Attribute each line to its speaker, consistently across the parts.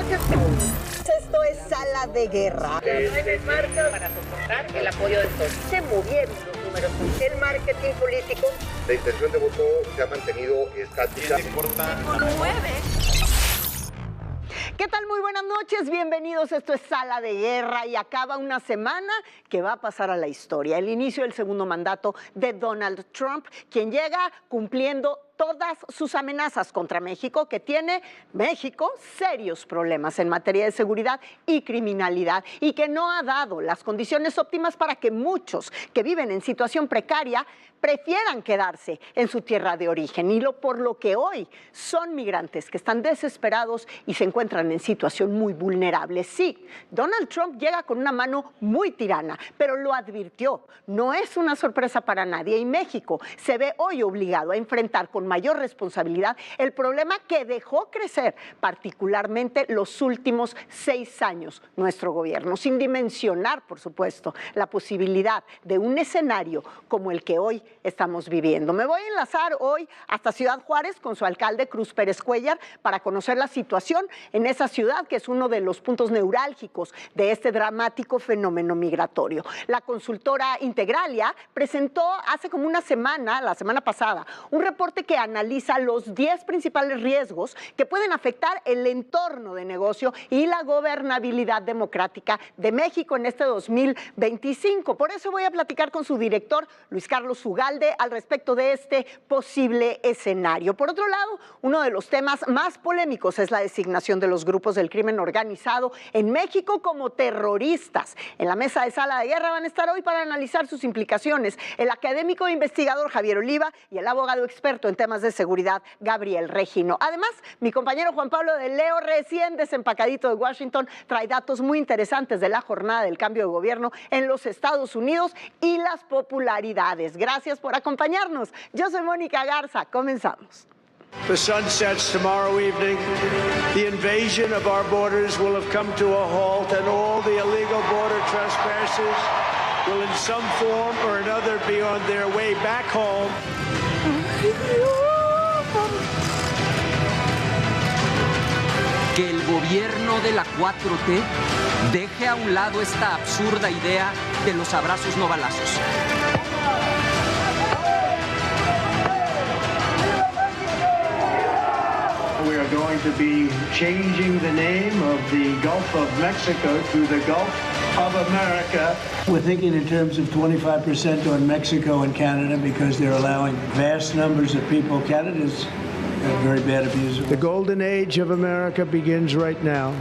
Speaker 1: Gracias. Esto es Sala de Guerra.
Speaker 2: Las 9 marcas para soportar el apoyo del PSOE. Se movieron los números. El marketing político.
Speaker 3: La intención de voto se ha mantenido estática.
Speaker 1: ¿Qué tal? Muy buenas noches, bienvenidos. Esto es Sala de Guerra y acaba una semana que va a pasar a la historia. El inicio del segundo mandato de Donald Trump, quien llega cumpliendo todas sus amenazas contra México, que tiene México serios problemas en materia de seguridad y criminalidad y que no ha dado las condiciones óptimas para que muchos que viven en situación precaria prefieran quedarse en su tierra de origen y por lo que hoy son migrantes que están desesperados y se encuentran en situación muy vulnerable. Sí, Donald Trump llega con una mano muy tirana, pero lo advirtió, no es una sorpresa para nadie y México se ve hoy obligado a enfrentar con mayor responsabilidad el problema que dejó crecer particularmente los últimos 6 años nuestro gobierno, sin dimensionar, por supuesto, la posibilidad de un escenario como el que hoy estamos viviendo. Me voy a enlazar hoy hasta Ciudad Juárez con su alcalde Cruz Pérez Cuellar para conocer la situación en esa ciudad que es uno de los puntos neurálgicos de este dramático fenómeno migratorio. La consultora Integralia presentó hace como una semana, la semana pasada, un reporte que analiza los 10 principales riesgos que pueden afectar el entorno de negocio y la gobernabilidad democrática de México en este 2025. Por eso voy a platicar con su director, Luis Carlos Ugalde, al respecto de este posible escenario. Por otro lado, uno de los temas más polémicos es la designación de los grupos del crimen organizado en México como terroristas. En la mesa de Sala de Guerra van a estar hoy para analizar sus implicaciones el académico e investigador Javier Oliva y el abogado experto en temas de seguridad Gabriel Regino. Además, mi compañero Juan Pablo de Leo, recién desempacadito de Washington, trae datos muy interesantes de la jornada del cambio de gobierno en los Estados Unidos y las popularidades. Gracias por acompañarnos. Yo soy Mónica Garza. Comenzamos.
Speaker 4: The sun sets tomorrow evening. The invasion of our borders will have come to a halt, and all the illegal border trespassers will in some form or another be on their way back home.
Speaker 5: Que el gobierno de la 4T deje a un lado esta absurda idea de los abrazos no balazos.
Speaker 4: We are going to be changing the name of the Gulf of Mexico to the Gulf of America. We're thinking in terms of 25% on Mexico and Canada because they're allowing vast numbers of people. Canada's a very bad abuser. The golden age of America begins right now.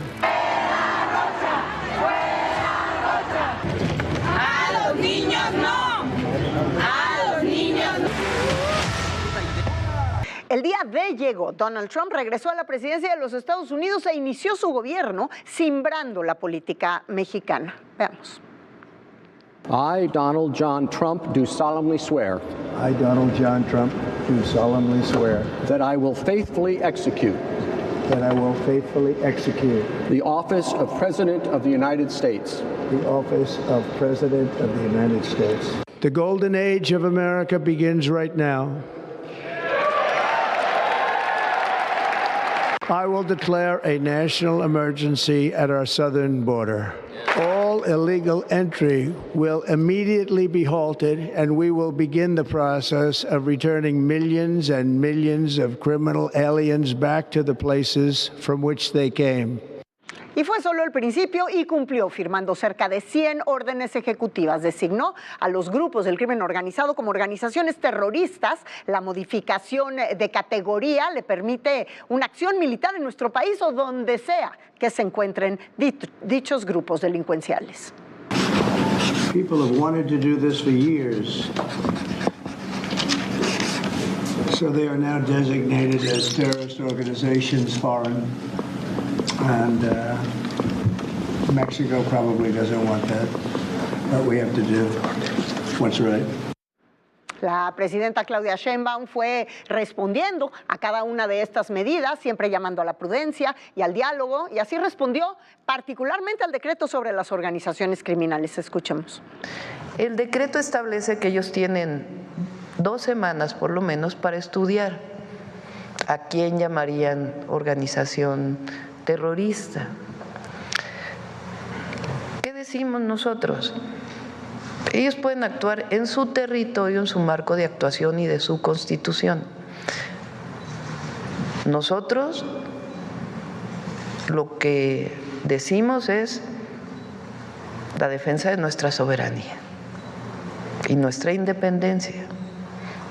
Speaker 1: El día de llegó, Donald Trump regresó a la presidencia de los Estados Unidos e inició su gobierno simbrando la política mexicana. Veamos.
Speaker 6: I, Donald John Trump, do solemnly swear.
Speaker 7: I, Donald John Trump, do solemnly swear.
Speaker 6: That I will faithfully execute.
Speaker 7: That I will faithfully execute.
Speaker 6: The office of President of the United States.
Speaker 7: The office of President of the United States.
Speaker 4: The golden age of America begins right now. I will declare a national emergency at our southern border. All illegal entry will immediately be halted, and we will begin the process of returning millions and millions of criminal aliens back to the places from which they came.
Speaker 1: Y fue solo el principio y cumplió firmando cerca de 100 órdenes ejecutivas. Designó a los grupos del crimen organizado como organizaciones terroristas. La modificación de categoría le permite una acción militar en nuestro país o donde sea que se encuentren dichos grupos delincuenciales.
Speaker 7: People have wanted to do this for years. So they are now designated as terrorist organizations, foreign. And Mexico probably doesn't want that, but we have to do what's right.
Speaker 1: La presidenta Claudia Sheinbaum fue respondiendo a cada una de estas medidas, siempre llamando a la prudencia y al diálogo, y así respondió particularmente al decreto sobre las organizaciones criminales. Escuchemos.
Speaker 8: El decreto establece que ellos tienen 2 semanas por lo menos para estudiar a quién llamarían organización terrorista. ¿Qué decimos nosotros? Ellos pueden actuar en su territorio, en su marco de actuación y de su constitución. Nosotros lo que decimos es la defensa de nuestra soberanía y nuestra independencia.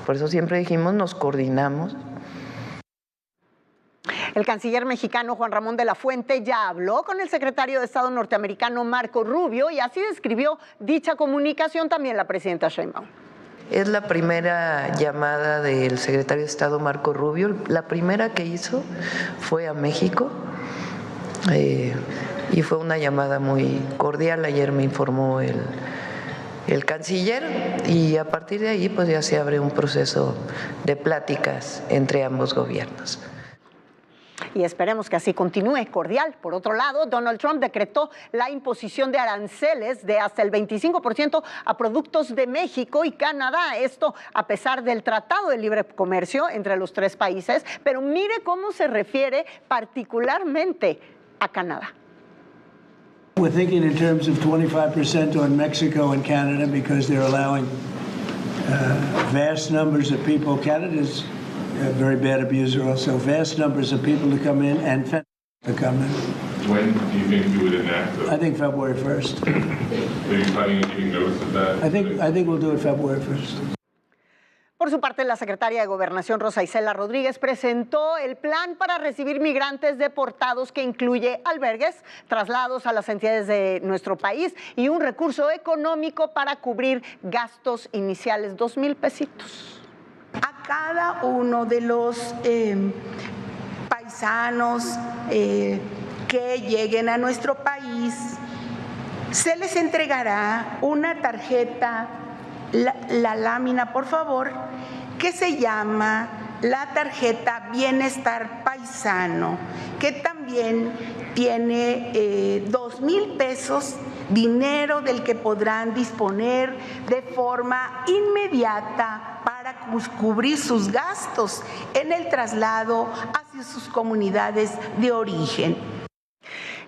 Speaker 8: Por eso siempre dijimos, nos coordinamos.
Speaker 1: El canciller mexicano Juan Ramón de la Fuente ya habló con el secretario de Estado norteamericano Marco Rubio y así describió dicha comunicación también la presidenta Sheinbaum.
Speaker 8: Es la primera llamada del secretario de Estado Marco Rubio. La primera que hizo fue a México y fue una llamada muy cordial. Ayer me informó el canciller y a partir de ahí pues ya se abre un proceso de pláticas entre ambos gobiernos.
Speaker 1: Y esperemos que así continúe cordial. Por otro lado, Donald Trump decretó la imposición de aranceles de hasta el 25% a productos de México y Canadá. Esto a pesar del Tratado de Libre Comercio entre los tres países. Pero mire cómo se refiere particularmente a Canadá.
Speaker 7: We're thinking in terms of 25% on Mexico and Canada because they're allowing vast numbers of people. Canada's a very bad abuser also. Vast numbers of people to come in and to come in.
Speaker 9: When do you think you would enact those?
Speaker 7: I think February 1st.
Speaker 9: Are you planning on giving notice of that?
Speaker 7: I think we'll do it February 1st.
Speaker 1: Por su parte, la secretaria de Gobernación, Rosa Isela Rodríguez, presentó el plan para recibir migrantes deportados que incluye albergues, traslados a las entidades de nuestro país y un recurso económico para cubrir gastos iniciales, 2,000 pesitos.
Speaker 10: A cada uno de los paisanos que lleguen a nuestro país se les entregará una tarjeta, la lámina, por favor, que se llama la tarjeta Bienestar Paisano, que también tiene 2,000 pesos, dinero del que podrán disponer de forma inmediata para cubrir sus gastos en el traslado hacia sus comunidades de origen.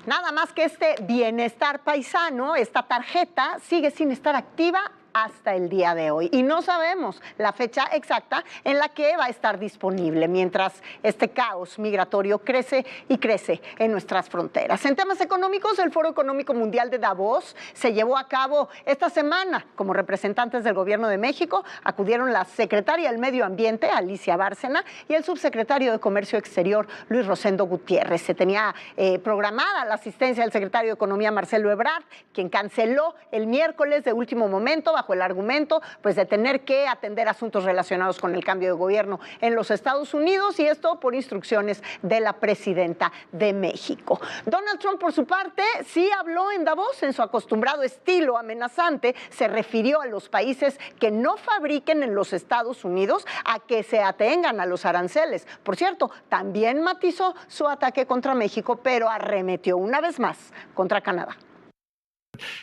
Speaker 1: Nada más que este Bienestar Paisano, esta tarjeta, sigue sin estar activa hasta el día de hoy y no sabemos la fecha exacta en la que va a estar disponible mientras este caos migratorio crece y crece en nuestras fronteras. En temas económicos, el Foro Económico Mundial de Davos se llevó a cabo esta semana. Como representantes del Gobierno de México acudieron la secretaria del Medio Ambiente, Alicia Bárcena, y el subsecretario de Comercio Exterior, Luis Rosendo Gutiérrez. Se tenía programada la asistencia del secretario de Economía, Marcelo Ebrard, quien canceló el miércoles de último momento bajo el argumento pues de tener que atender asuntos relacionados con el cambio de gobierno en los Estados Unidos, y esto por instrucciones de la presidenta de México. Donald Trump, por su parte, sí habló en Davos en su acostumbrado estilo amenazante. Se refirió a los países que no fabriquen en los Estados Unidos a que se atengan a los aranceles. Por cierto, también matizó su ataque contra México, pero arremetió una vez más contra Canadá.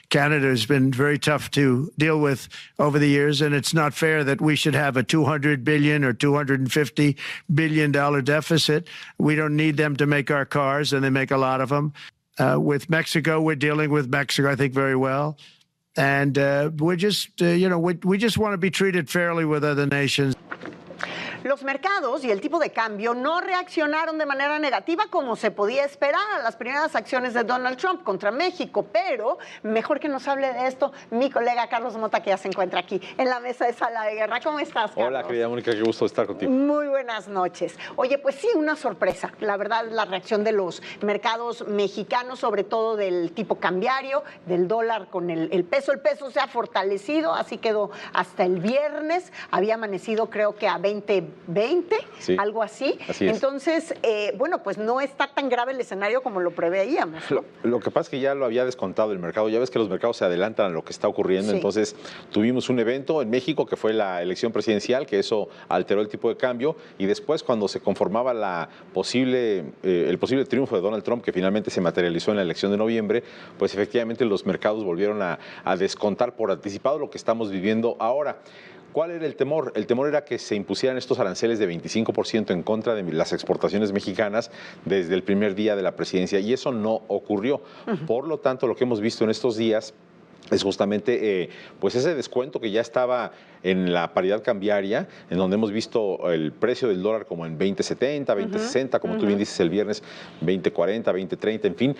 Speaker 4: Canada has been very tough to deal with over the years, and it's not fair that we should have a $200 billion or $250 billion deficit. We don't need them to make our cars, and they make a lot of them. With Mexico, we're dealing with Mexico, I think, very well. And we're just, we just want to be treated fairly with other nations.
Speaker 1: Los mercados y el tipo de cambio no reaccionaron de manera negativa como se podía esperar a las primeras acciones de Donald Trump contra México, pero mejor que nos hable de esto mi colega Carlos Mota, que ya se encuentra aquí en la mesa de Sala de Guerra. ¿Cómo estás, Carlos?
Speaker 11: Hola, querida Mónica, qué gusto estar contigo.
Speaker 1: Muy buenas noches. Oye, pues sí, una sorpresa. La verdad, la reacción de los mercados mexicanos, sobre todo del tipo cambiario, del dólar con el peso. El peso se ha fortalecido, así quedó hasta el viernes. Había amanecido creo que a 20, sí, algo así.
Speaker 11: Así es.
Speaker 1: Entonces, bueno, pues no está tan grave el escenario como lo preveíamos, ¿no?
Speaker 11: Lo que pasa es que ya lo había descontado el mercado. Ya ves que los mercados se adelantan a lo que está ocurriendo. Sí. Entonces, tuvimos un evento en México que fue la elección presidencial, que eso alteró el tipo de cambio. Y después, cuando se conformaba el posible triunfo de Donald Trump, que finalmente se materializó en la elección de noviembre, pues efectivamente los mercados volvieron a descontar por anticipado lo que estamos viviendo ahora. ¿Cuál era el temor? El temor era que se impusieran estos aranceles de 25% en contra de las exportaciones mexicanas desde el primer día de la presidencia, y eso no ocurrió. Por lo tanto, lo que hemos visto en estos días es justamente pues ese descuento que ya estaba en la paridad cambiaria, en donde hemos visto el precio del dólar como en 20.70, 20.60, como tú bien dices el viernes, 20.40, 20.30, en fin,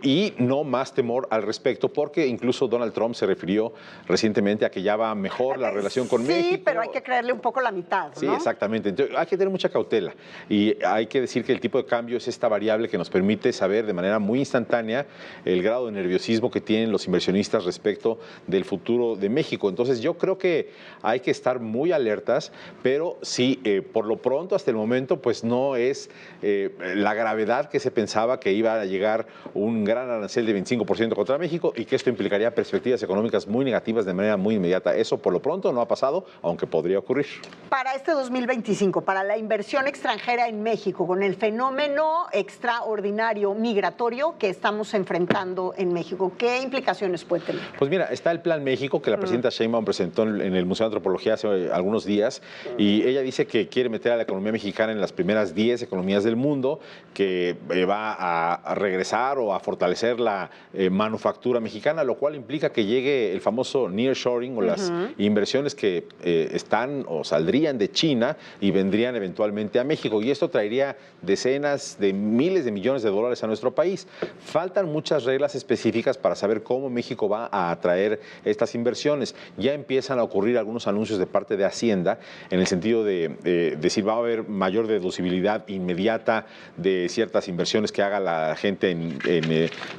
Speaker 11: y no más temor al respecto, porque incluso Donald Trump se refirió recientemente a que ya va mejor la relación con México.
Speaker 1: Sí, pero hay que creerle un poco la mitad, ¿no?
Speaker 11: Sí, exactamente. Entonces, hay que tener mucha cautela y hay que decir que el tipo de cambio es esta variable que nos permite saber de manera muy instantánea el grado de nerviosismo que tienen los inversionistas respecto del futuro de México. Entonces, yo creo que hay que estar muy alertas, pero sí, por lo pronto, hasta el momento, pues no es la gravedad que se pensaba que iba a llegar un gran arancel de 25% contra México y que esto implicaría perspectivas económicas muy negativas de manera muy inmediata. Eso, por lo pronto, no ha pasado, aunque podría ocurrir.
Speaker 1: Para este 2025, para la inversión extranjera en México, con el fenómeno extraordinario migratorio que estamos enfrentando en México, ¿qué implicaciones puede tener?
Speaker 11: Pues mira, está el Plan México que la presidenta Sheinbaum presentó en el Museo de Antropología hace algunos días, y ella dice que quiere meter a la economía mexicana en las primeras 10 economías del mundo, que va a regresar o a fortalecer la manufactura mexicana, lo cual implica que llegue el famoso nearshoring o las inversiones que están o saldrían de China y vendrían eventualmente a México, y esto traería decenas de miles de millones de dólares a nuestro país. Faltan muchas reglas específicas para saber cómo México va a atraer estas inversiones. Ya empiezan a ocurrir algunos anuncios de parte de Hacienda en el sentido de decir va a haber mayor deducibilidad inmediata de ciertas inversiones que haga la gente en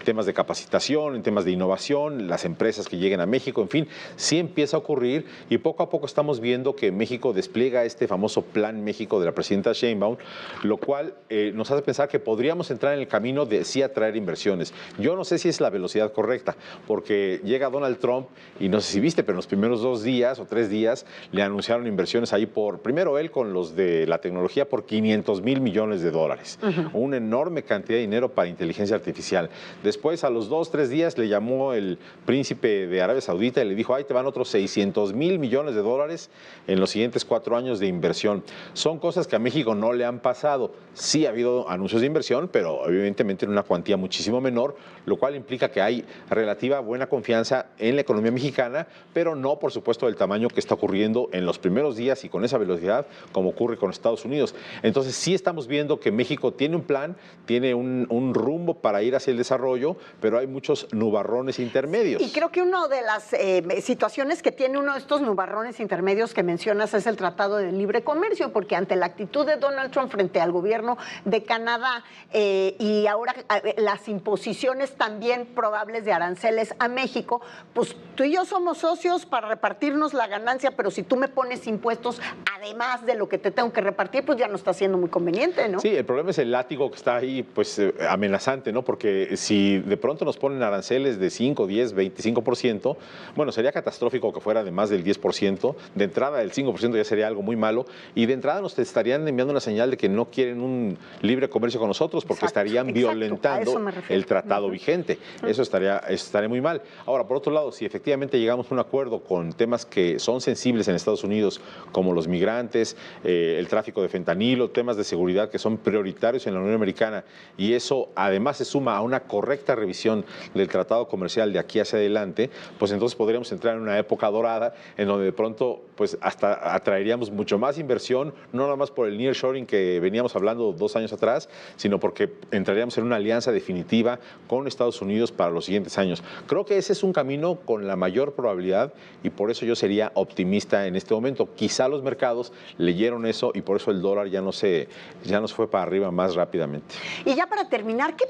Speaker 11: temas de capacitación, en temas de innovación, las empresas que lleguen a México, en fin, sí empieza a ocurrir, y poco a poco estamos viendo que México despliega este famoso Plan México de la presidenta Sheinbaum, lo cual nos hace pensar que podríamos entrar en el camino de sí atraer inversiones. Yo no sé si es la velocidad correcta, porque llega Donald Trump y no sé si viste, pero en los primeros 2 días o 3 días le anunciaron inversiones ahí primero él con los de la tecnología por $500,000 millones. Una enorme cantidad de dinero para inteligencia artificial. Después, a los 2, 3 días, le llamó el príncipe de Arabia Saudita y le dijo, ahí te van otros $600,000 millones en los siguientes 4 años de inversión. Son cosas que a México no le han pasado. Sí ha habido anuncios de inversión, pero evidentemente en una cuantía muchísimo menor, lo cual implica que hay relativa buena confianza en la economía mexicana, pero no, por supuesto, del tamaño que está ocurriendo en los primeros días y con esa velocidad como ocurre con Estados Unidos. Entonces sí estamos viendo que México tiene un plan, tiene un rumbo para ir hacia el desarrollo, pero hay muchos nubarrones intermedios.
Speaker 1: Y creo que una de las situaciones que tiene uno de estos nubarrones intermedios que mencionas es el Tratado de Libre Comercio, porque ante la actitud de Donald Trump frente al gobierno de Canadá y ahora las imposiciones también probables de aranceles a México, pues tú y yo somos socios para repartirnos la ganancia, pero si tú me pones impuestos además de lo que te tengo que repartir, pues ya no está siendo muy conveniente, ¿no?
Speaker 11: Sí, el problema es el látigo que está ahí, pues amenazante, ¿no? Porque si de pronto nos ponen aranceles de 5, 10, 25%, bueno, sería catastrófico que fuera de más del 10%. De entrada, el 5% ya sería algo muy malo, y de entrada nos estarían enviando una señal de que no quieren un libre comercio con nosotros porque estarían violentando el tratado vigente. Eso estaría muy mal. Ahora, por otro lado, si efectivamente llegamos a un acuerdo con temas que son sensibles en Estados Unidos, como los migrantes, el tráfico de fentanilo, temas de seguridad que son prioritarios en la Unión Americana, y eso además se suma a una correcta revisión del tratado comercial de aquí hacia adelante, pues entonces podríamos entrar en una época dorada en donde de pronto pues hasta atraeríamos mucho más inversión, no nada más por el nearshoring que veníamos hablando 2 años atrás, sino porque entraríamos en una alianza definitiva con Estados Unidos para los siguientes años. Creo que ese es un camino con la mayor probabilidad, y por eso yo sería optimista en este momento. Quizá los mercados leyeron eso y por eso el dólar ya no se fue para arriba más rápidamente.
Speaker 1: Y ya para terminar, ¿qué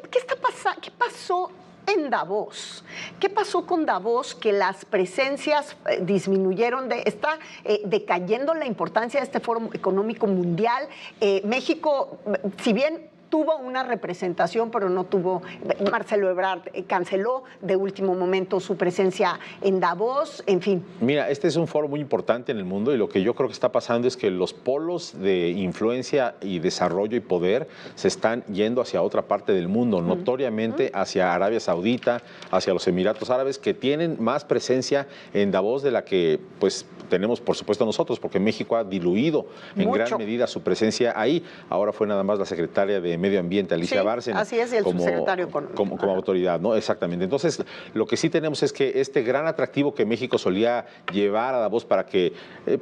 Speaker 1: pasó en Davos? ¿Qué pasó con Davos? Que las presencias disminuyeron, está decayendo la importancia de este foro económico mundial. México, si bien tuvo una representación, pero no tuvo, Marcelo Ebrard canceló de último momento su presencia en Davos, en fin.
Speaker 11: Mira, este es un foro muy importante en el mundo y lo que yo creo que está pasando es que los polos de influencia y desarrollo y poder se están yendo hacia otra parte del mundo, notoriamente hacia Arabia Saudita, hacia los Emiratos Árabes, que tienen más presencia en Davos de la que pues tenemos, por supuesto, nosotros, porque México ha diluido en gran medida su presencia ahí. Ahora fue nada más la secretaria de Medio Ambiente, Alicia Bárcena,
Speaker 1: así es, y el subsecretario
Speaker 11: como autoridad, ¿no? Exactamente. Entonces, lo que sí tenemos es que este gran atractivo que México solía llevar a Davos para que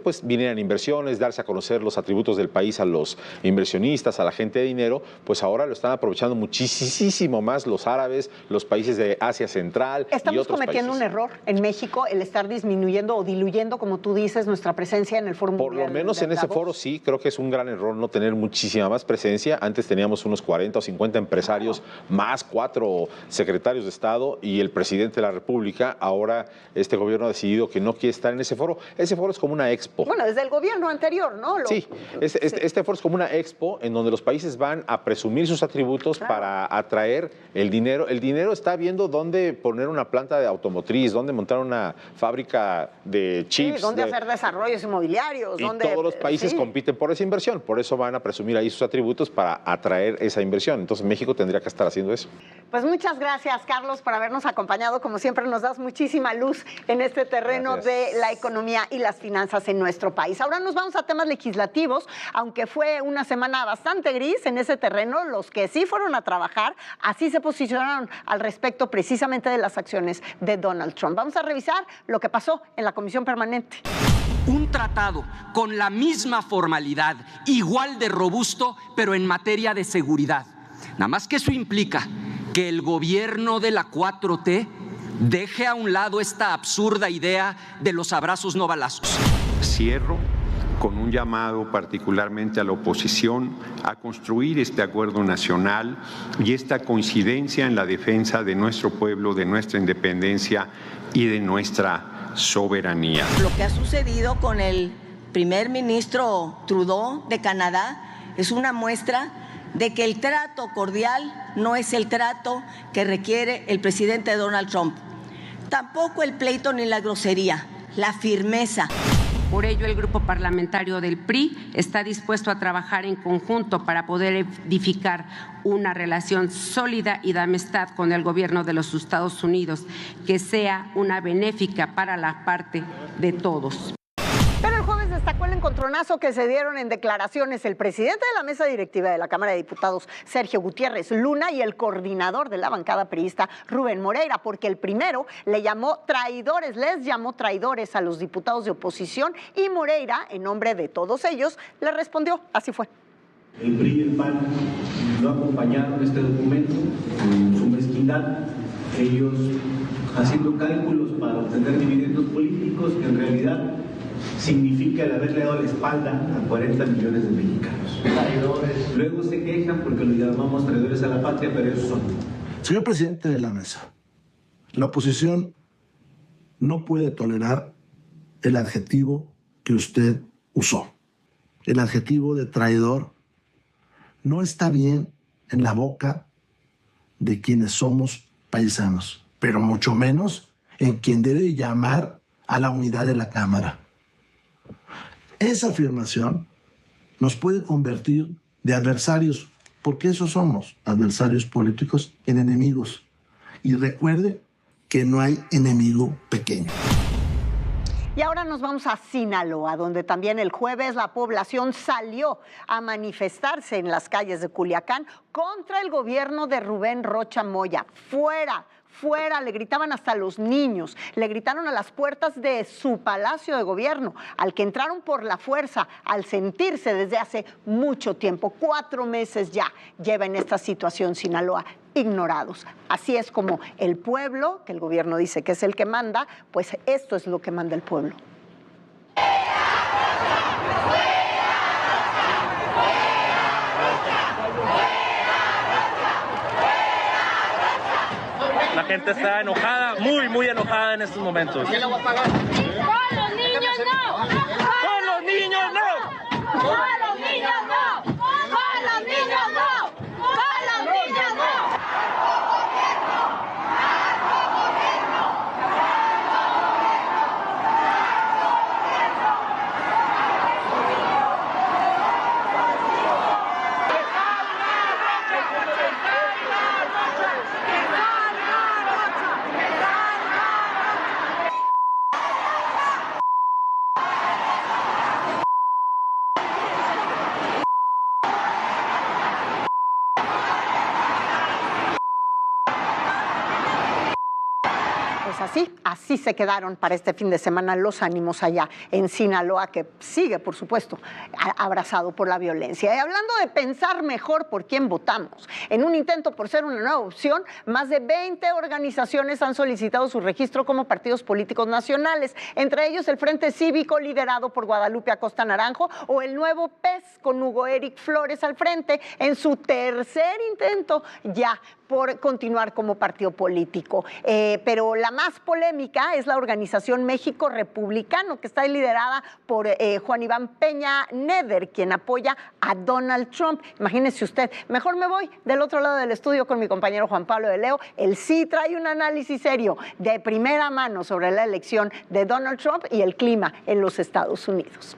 Speaker 11: pues vinieran inversiones, darse a conocer los atributos del país a los inversionistas, a la gente de dinero, pues ahora lo están aprovechando muchísimo más los árabes, los países de Asia Central y otros países.
Speaker 1: Estamos cometiendo un error en México, el estar disminuyendo o diluyendo, como tú dices, nuestra presencia en el Foro Mundial.
Speaker 11: Por lo menos en ese foro sí, creo que es un gran error no tener muchísima más presencia. Antes teníamos unos 40 o 50 empresarios, más 4 secretarios de Estado y el presidente de la República. Ahora este gobierno ha decidido que no quiere estar en ese foro. Ese foro es como una expo.
Speaker 1: Bueno, desde el gobierno anterior, ¿no?
Speaker 11: Sí, este foro es como una expo en donde los países van a presumir sus atributos para atraer el dinero. El dinero está viendo dónde poner una planta de automotriz, dónde montar una fábrica de chips.
Speaker 1: Sí, dónde hacer desarrollos inmobiliarios.
Speaker 11: Y todos los países compiten por esa inversión. Por eso van a presumir ahí sus atributos para atraer esa inversión. Entonces México tendría que estar haciendo eso.
Speaker 1: Pues muchas gracias, Carlos, por habernos acompañado. Como siempre, nos das muchísima luz en este terreno de la economía y las finanzas en nuestro país. Ahora nos vamos a temas legislativos, aunque fue una semana bastante gris en ese terreno, los que sí fueron a trabajar, así se posicionaron al respecto precisamente de las acciones de Donald Trump. Vamos a revisar lo que pasó en la Comisión Permanente.
Speaker 5: Un tratado con la misma formalidad, igual de robusto, pero en materia de seguridad. Nada más que eso implica que el gobierno de la 4T deje a un lado esta absurda idea de los abrazos no balazos.
Speaker 12: Cierro con un llamado particularmente a la oposición a construir este acuerdo nacional y esta coincidencia en la defensa de nuestro pueblo, de nuestra independencia y de nuestra soberanía.
Speaker 13: Lo que ha sucedido con el primer ministro Trudeau de Canadá es una muestra de que el trato cordial no es el trato que requiere el presidente Donald Trump. Tampoco el pleito ni la grosería, la firmeza.
Speaker 14: Por ello, el grupo parlamentario del PRI está dispuesto a trabajar en conjunto para poder edificar una relación sólida y de amistad con el gobierno de los Estados Unidos, que sea una benéfica para la parte de todos.
Speaker 1: Pero el jueves destacó el encontronazo que se dieron en declaraciones el presidente de la mesa directiva de la Cámara de Diputados, Sergio Gutiérrez Luna, y el coordinador de la bancada priista, Rubén Moreira, porque el primero les llamó traidores a los diputados de oposición, y Moreira, en nombre de todos ellos, le respondió, así fue.
Speaker 15: El PRI y el PAN no acompañaron este documento en su mezquindad, ellos haciendo cálculos para obtener dividendos políticos que en realidad significa el haberle dado la espalda a 40 millones de mexicanos. Traidores. Luego se quejan porque los llamamos traidores a la patria, pero esos son.
Speaker 16: Señor presidente de la mesa, la oposición no puede tolerar el adjetivo que usted usó. El adjetivo de traidor no está bien en la boca de quienes somos paisanos, pero mucho menos en quien debe llamar a la unidad de la Cámara. Esa afirmación nos puede convertir de adversarios, porque esos somos, adversarios políticos, en enemigos. Y recuerde que no hay enemigo pequeño.
Speaker 1: Y ahora nos vamos a Sinaloa, donde también el jueves la población salió a manifestarse en las calles de Culiacán contra el gobierno de Rubén Rocha Moya. Fuera, le gritaban hasta los niños, le gritaron a las puertas de su palacio de gobierno, al que entraron por la fuerza, al sentirse desde hace mucho tiempo, 4 meses ya, lleva en esta situación Sinaloa, ignorados. Así es como el pueblo, que el gobierno dice que es el que manda, pues esto es lo que manda el pueblo.
Speaker 17: La gente está enojada, muy enojada en estos momentos.
Speaker 18: ¿Quién lo va a pagar? ¡Con los niños no!
Speaker 17: ¡Con los niños no!
Speaker 18: ¡Con los niños no! ¡Con los niños no!
Speaker 1: Pues así se quedaron para este fin de semana los ánimos allá en Sinaloa, que sigue, por supuesto, abrazado por la violencia. Y hablando de pensar mejor por quién votamos, en un intento por ser una nueva opción, más de 20 organizaciones han solicitado su registro como partidos políticos nacionales, entre ellos el Frente Cívico liderado por Guadalupe Acosta Naranjo o el Nuevo PES con Hugo Eric Flores al frente en su tercer intento ya por continuar como partido político. Pero la más polémica es la organización México Republicano, que está liderada por Juan Iván Peña Neder, quien apoya a Donald Trump. Imagínese usted, mejor me voy del otro lado del estudio con mi compañero Juan Pablo de Leo. Él sí trae un análisis serio de primera mano sobre la elección de Donald Trump y el clima en los Estados Unidos.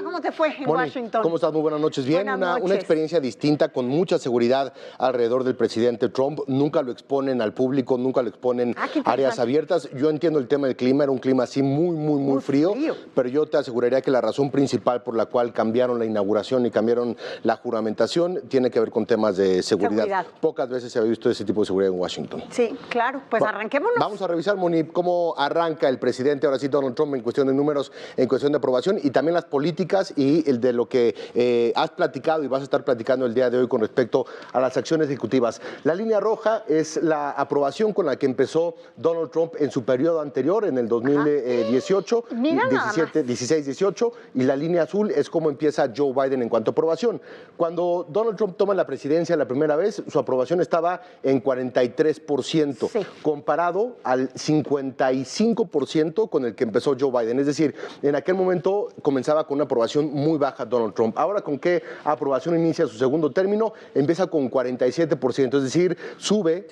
Speaker 1: ¿Cómo te fue en Washington?
Speaker 19: ¿Cómo estás? Muy buenas noches. Bien, una experiencia distinta con mucha seguridad alrededor del presidente Trump. Nunca lo exponen al público, nunca lo exponen áreas abiertas. Yo entiendo el tema del clima, era un clima así muy frío, pero yo te aseguraría que la razón principal por la cual cambiaron la inauguración y cambiaron la juramentación tiene que ver con temas de seguridad. Pocas veces se había visto ese tipo de seguridad en Washington.
Speaker 1: Sí, claro. Pues arranquémonos.
Speaker 19: Vamos a revisar, Moni, cómo arranca el presidente, ahora sí, Donald Trump, en cuestión de números, en cuestión de aprobación y también las políticas y el de lo que has platicado y vas a estar platicando el día de hoy con respecto a las acciones ejecutivas. La línea roja es la aprobación con la que empezó Donald Trump en su periodo anterior, en el 2018, 16-18, y la línea azul es cómo empieza Joe Biden en cuanto a aprobación. Cuando Donald Trump toma la presidencia la primera vez, su aprobación estaba en 43%, comparado al 55% con el que empezó Joe Biden. Es decir, en aquel momento comenzaba con una aprobación muy baja Donald Trump. Ahora, ¿con qué aprobación inicia su segundo término? Empieza con 47%, es decir, sube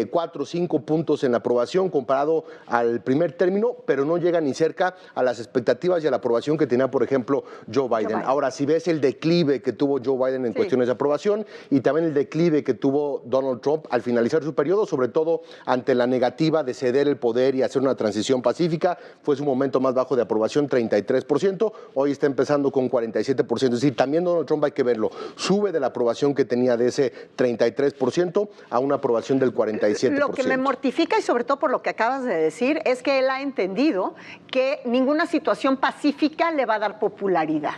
Speaker 19: 4 o 5 puntos en la aprobación comparado al primer término, pero no llega ni cerca a las expectativas y a la aprobación que tenía, por ejemplo, Joe Biden. Ahora, si ves el declive que tuvo Joe Biden en cuestiones de aprobación y también el declive que tuvo Donald Trump al finalizar su periodo, sobre todo ante la negativa de ceder el poder y hacer una transición pacífica, fue su momento más bajo de aprobación, 33%, hoy está empezando con 47%, es decir, también Donald Trump hay que verlo, sube de la aprobación que tenía de ese 33% a una aprobación del 47%.
Speaker 1: Lo que me mortifica y sobre todo por lo que acabas de decir es que él ha entendido que ninguna situación pacífica le va a dar popularidad.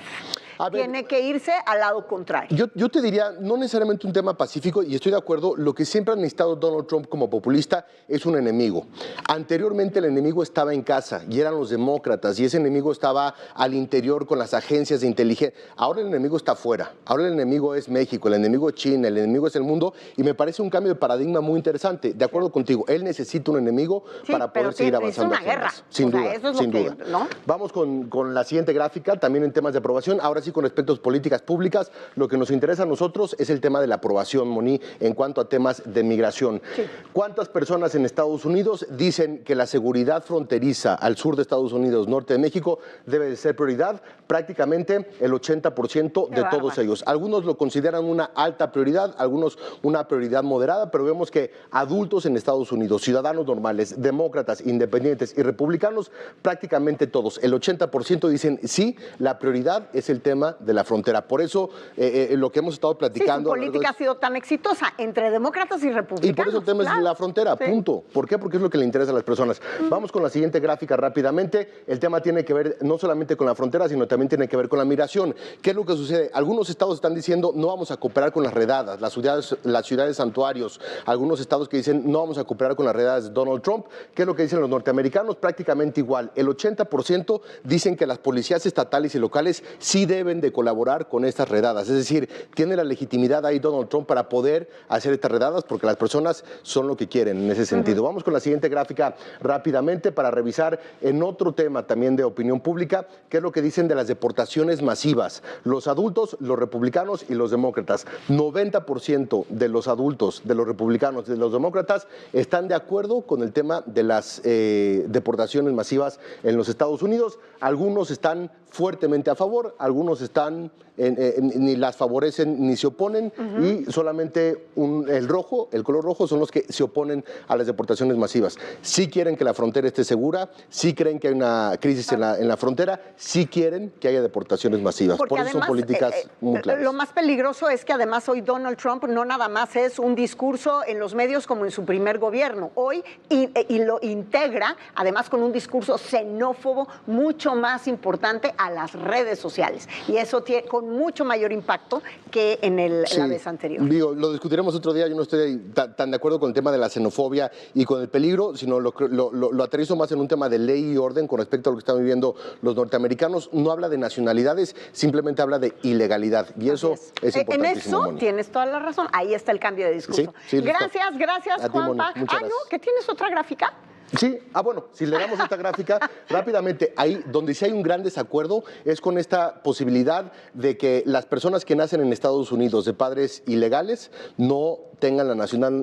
Speaker 1: Tiene que irse al lado contrario.
Speaker 19: Yo te diría, no necesariamente un tema pacífico, y estoy de acuerdo, lo que siempre ha necesitado Donald Trump como populista es un enemigo. Anteriormente el enemigo estaba en casa y eran los demócratas, y ese enemigo estaba al interior con las agencias de inteligencia. Ahora el enemigo está afuera, ahora el enemigo es México, el enemigo es China, el enemigo es el mundo, y me parece un cambio de paradigma muy interesante. De acuerdo contigo, él necesita un enemigo para poder seguir avanzando.
Speaker 1: Es una guerra.
Speaker 19: Sin duda, sin duda. ¿No? Vamos con la siguiente gráfica, también en temas de aprobación. Ahora sí, con respecto a políticas públicas, lo que nos interesa a nosotros es el tema de la aprobación, Moni, en cuanto a temas de migración. ¿Cuántas personas en Estados Unidos dicen que la seguridad fronteriza al sur de Estados Unidos, norte de México, debe de ser prioridad? Prácticamente el 80% de todos ellos. Algunos lo consideran una alta prioridad, algunos una prioridad moderada, pero vemos que adultos en Estados Unidos, ciudadanos normales, demócratas, independientes y republicanos, prácticamente todos, el 80% dicen sí, la prioridad es el tema de la frontera. Por eso lo que hemos estado platicando...
Speaker 1: Sí, su política ha sido tan exitosa entre demócratas y republicanos.
Speaker 19: Y por eso el tema es la frontera, punto. ¿Por qué? Porque es lo que le interesa a las personas. Vamos con la siguiente gráfica rápidamente. El tema tiene que ver no solamente con la frontera, sino también tiene que ver con la migración. ¿Qué es lo que sucede? Algunos estados están diciendo no vamos a cooperar con las redadas, las ciudades santuarios. Algunos estados que dicen no vamos a cooperar con las redadas de Donald Trump. ¿Qué es lo que dicen los norteamericanos? Prácticamente igual. El 80% dicen que las policías estatales y locales sí deben de colaborar con estas redadas. Es decir, tiene la legitimidad ahí Donald Trump para poder hacer estas redadas porque las personas son lo que quieren en ese sentido. Vamos con la siguiente gráfica rápidamente para revisar en otro tema también de opinión pública, qué es lo que dicen de las deportaciones masivas. Los adultos, los republicanos y los demócratas. 90% de los adultos, de los republicanos, de los demócratas, están de acuerdo con el tema de las deportaciones masivas en los Estados Unidos. Algunos están fuertemente a favor, algunos nos están, ni las favorecen ni se oponen, y solamente el color rojo son los que se oponen a las deportaciones masivas. Sí quieren que la frontera esté segura, sí creen que hay una crisis en la frontera, sí quieren que haya deportaciones masivas.
Speaker 1: Porque
Speaker 19: por eso
Speaker 1: además,
Speaker 19: son políticas muy claras.
Speaker 1: Lo más peligroso es que además hoy Donald Trump no nada más es un discurso en los medios como en su primer gobierno. Hoy y lo integra además con un discurso xenófobo mucho más importante a las redes sociales. Y eso tiene con mucho mayor impacto que en la vez anterior.
Speaker 19: Digo, lo discutiremos otro día. Yo no estoy tan de acuerdo con el tema de la xenofobia y con el peligro, sino lo aterrizo más en un tema de ley y orden con respecto a lo que están viviendo los norteamericanos. No habla de nacionalidades, simplemente habla de ilegalidad. Y eso es importantísimo.
Speaker 1: En eso tienes toda la razón. Ahí está el cambio de discurso. Gracias, Juanpa. ¿Que tienes otra gráfica?
Speaker 19: Sí, bueno, si le damos esta gráfica rápidamente, ahí donde sí hay un gran desacuerdo es con esta posibilidad de que las personas que nacen en Estados Unidos de padres ilegales no tengan la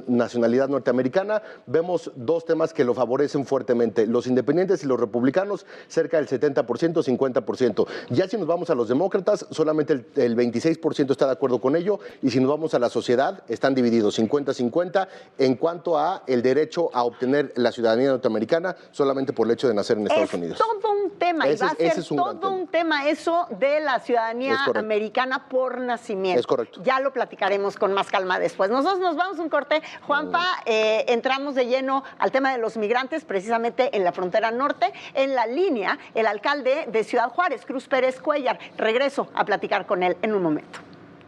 Speaker 19: nacionalidad norteamericana. Vemos dos temas que lo favorecen fuertemente, los independientes y los republicanos, cerca del 70%, 50%. Ya si nos vamos a los demócratas, solamente el 26% está de acuerdo con ello, y si nos vamos a la sociedad, están divididos 50-50 en cuanto a el derecho a obtener la ciudadanía norteamericana solamente por el hecho de nacer en Estados Unidos.
Speaker 1: Es todo un tema, y va a ser todo un tema eso de la ciudadanía americana por nacimiento.
Speaker 19: Es correcto.
Speaker 1: Ya lo platicaremos con más calma después. Nosotros nos vamos a un corte. Juanpa, entramos de lleno al tema de los migrantes, precisamente en la frontera norte. En la línea, el alcalde de Ciudad Juárez, Cruz Pérez Cuellar. Regreso a platicar con él en un momento.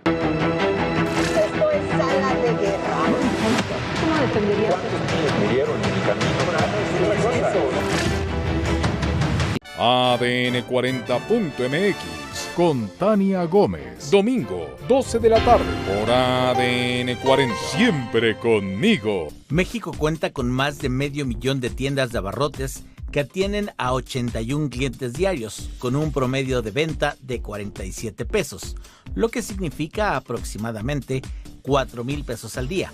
Speaker 1: Esto es Sala de Guerra. ¿Cómo defenderías?
Speaker 20: ¿Cuántos niños murieron en el camino?
Speaker 21: ADN 40.mx con Tania Gómez. Domingo, 12 de la tarde, por ADN 40. Siempre conmigo.
Speaker 22: México cuenta con más de 500,000 de tiendas de abarrotes que atienden a 81 clientes diarios, con un promedio de venta de 47 pesos, lo que significa aproximadamente 4,000 pesos al día.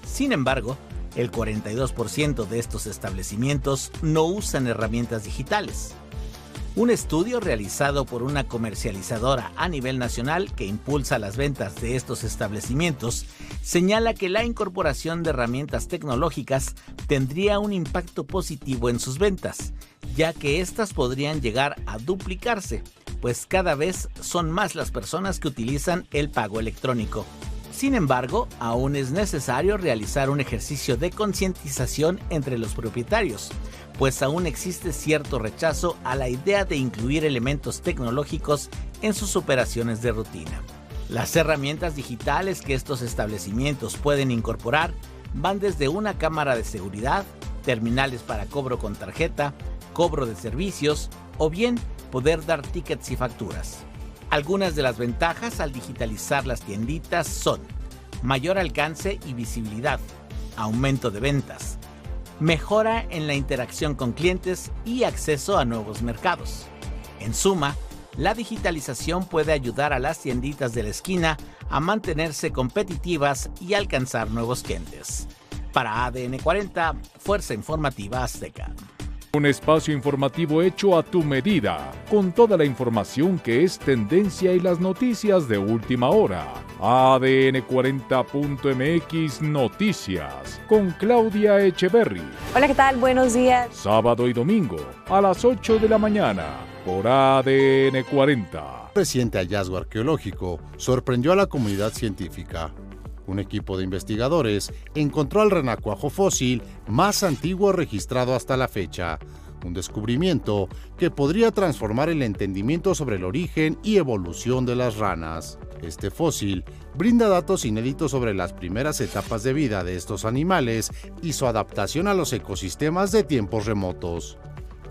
Speaker 22: Sin embargo, el 42% de estos establecimientos no usan herramientas digitales. Un estudio realizado por una comercializadora a nivel nacional que impulsa las ventas de estos establecimientos señala que la incorporación de herramientas tecnológicas tendría un impacto positivo en sus ventas, ya que éstas podrían llegar a duplicarse, pues cada vez son más las personas que utilizan el pago electrónico. Sin embargo, aún es necesario realizar un ejercicio de concientización entre los propietarios, pues aún existe cierto rechazo a la idea de incluir elementos tecnológicos en sus operaciones de rutina. Las herramientas digitales que estos establecimientos pueden incorporar van desde una cámara de seguridad, terminales para cobro con tarjeta, cobro de servicios o bien poder dar tickets y facturas. Algunas de las ventajas al digitalizar las tienditas son mayor alcance y visibilidad, aumento de ventas, mejora en la interacción con clientes y acceso a nuevos mercados. En suma, la digitalización puede ayudar a las tienditas de la esquina a mantenerse competitivas y alcanzar nuevos clientes. Para ADN 40, Fuerza Informativa Azteca.
Speaker 21: Un espacio informativo hecho a tu medida, con toda la información que es tendencia y las noticias de última hora. ADN 40.mx Noticias, con Claudia Echeverry.
Speaker 23: Hola, ¿qué tal? Buenos días.
Speaker 21: Sábado y domingo, a las 8 de la mañana, por ADN 40.
Speaker 24: Un reciente hallazgo arqueológico sorprendió a la comunidad científica. Un equipo de investigadores encontró el renacuajo fósil más antiguo registrado hasta la fecha, un descubrimiento que podría transformar el entendimiento sobre el origen y evolución de las ranas. Este fósil brinda datos inéditos sobre las primeras etapas de vida de estos animales y su adaptación a los ecosistemas de tiempos remotos.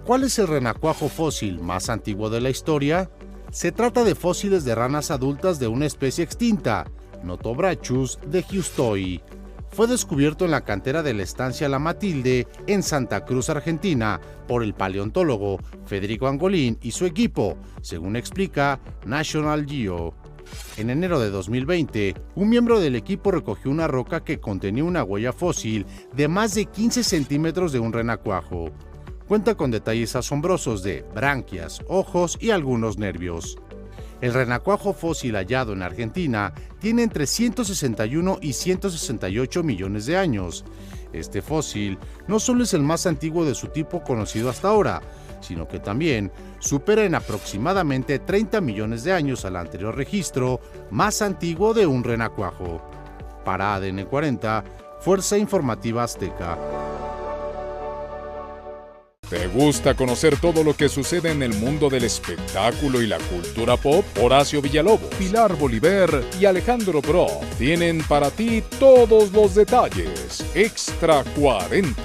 Speaker 24: ¿Cuál es el renacuajo fósil más antiguo de la historia? Se trata de fósiles de ranas adultas de una especie extinta, Notobrachus de Giustoi. Fue descubierto en la cantera de la estancia La Matilde en Santa Cruz, Argentina, por el paleontólogo Federico Angolín y su equipo, según explica National Geo. En enero de 2020, un miembro del equipo recogió una roca que contenía una huella fósil de más de 15 centímetros de un renacuajo. Cuenta con detalles asombrosos de branquias, ojos y algunos nervios. El renacuajo fósil hallado en Argentina tiene entre 161 y 168 millones de años. Este fósil no solo es el más antiguo de su tipo conocido hasta ahora, sino que también supera en aproximadamente 30 millones de años al anterior registro más antiguo de un renacuajo. Para ADN 40, Fuerza Informativa Azteca.
Speaker 21: ¿Te gusta conocer todo lo que sucede en el mundo del espectáculo y la cultura pop? Horacio Villalobos, Pilar Bolívar y Alejandro Bro tienen para ti todos los detalles. Extra 40.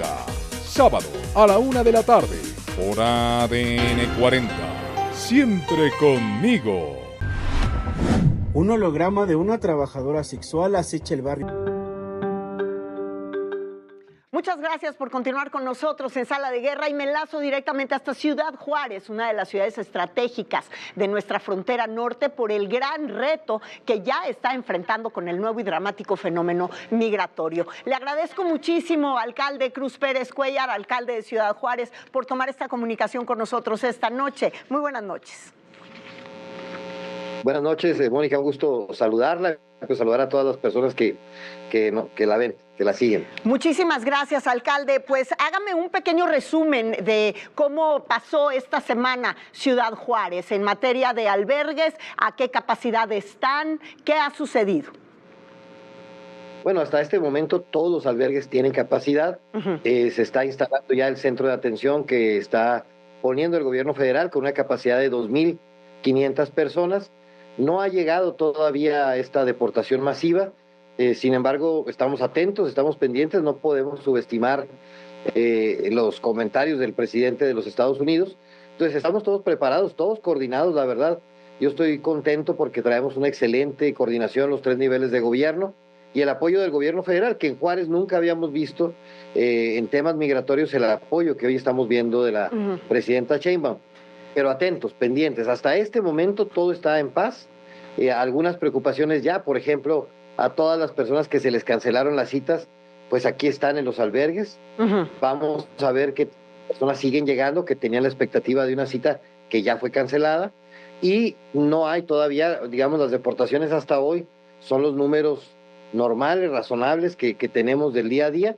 Speaker 21: Sábado a la 1 de la tarde. Por ADN 40. Siempre conmigo.
Speaker 2: Un holograma de una trabajadora sexual acecha el barrio.
Speaker 1: Muchas gracias por continuar con nosotros en Sala de Guerra y me enlazo directamente hasta Ciudad Juárez, una de las ciudades estratégicas de nuestra frontera norte, por el gran reto que ya está enfrentando con el nuevo y dramático fenómeno migratorio. Le agradezco muchísimo, alcalde Cruz Pérez Cuellar, alcalde de Ciudad Juárez, por tomar esta comunicación con nosotros esta noche. Muy buenas noches.
Speaker 3: Buenas noches, Mónica, un gusto saludarla, pues saludar a todas las personas que la ven, que la siguen.
Speaker 1: Muchísimas gracias, alcalde. Pues hágame un pequeño resumen de cómo pasó esta semana Ciudad Juárez en materia de albergues, a qué capacidad están, qué ha sucedido.
Speaker 3: Bueno, hasta este momento todos los albergues tienen capacidad. Se está instalando ya el centro de atención que está poniendo el gobierno federal con una capacidad de 2.500 personas. No ha llegado todavía esta deportación masiva, sin embargo, estamos atentos, estamos pendientes, no podemos subestimar los comentarios del presidente de los Estados Unidos. Entonces, estamos todos preparados, todos coordinados, la verdad. Yo estoy contento porque traemos una excelente coordinación los 3 niveles de gobierno y el apoyo del gobierno federal, que en Juárez nunca habíamos visto en temas migratorios el apoyo que hoy estamos viendo de la presidenta Sheinbaum. Pero atentos, pendientes. Hasta este momento todo está en paz. Algunas preocupaciones ya, por ejemplo, a todas las personas que se les cancelaron las citas, pues aquí están en los albergues. Vamos a ver qué personas siguen llegando, que tenían la expectativa de una cita que ya fue cancelada. Y no hay todavía, digamos, las deportaciones hasta hoy son los números normales, razonables que tenemos del día a día,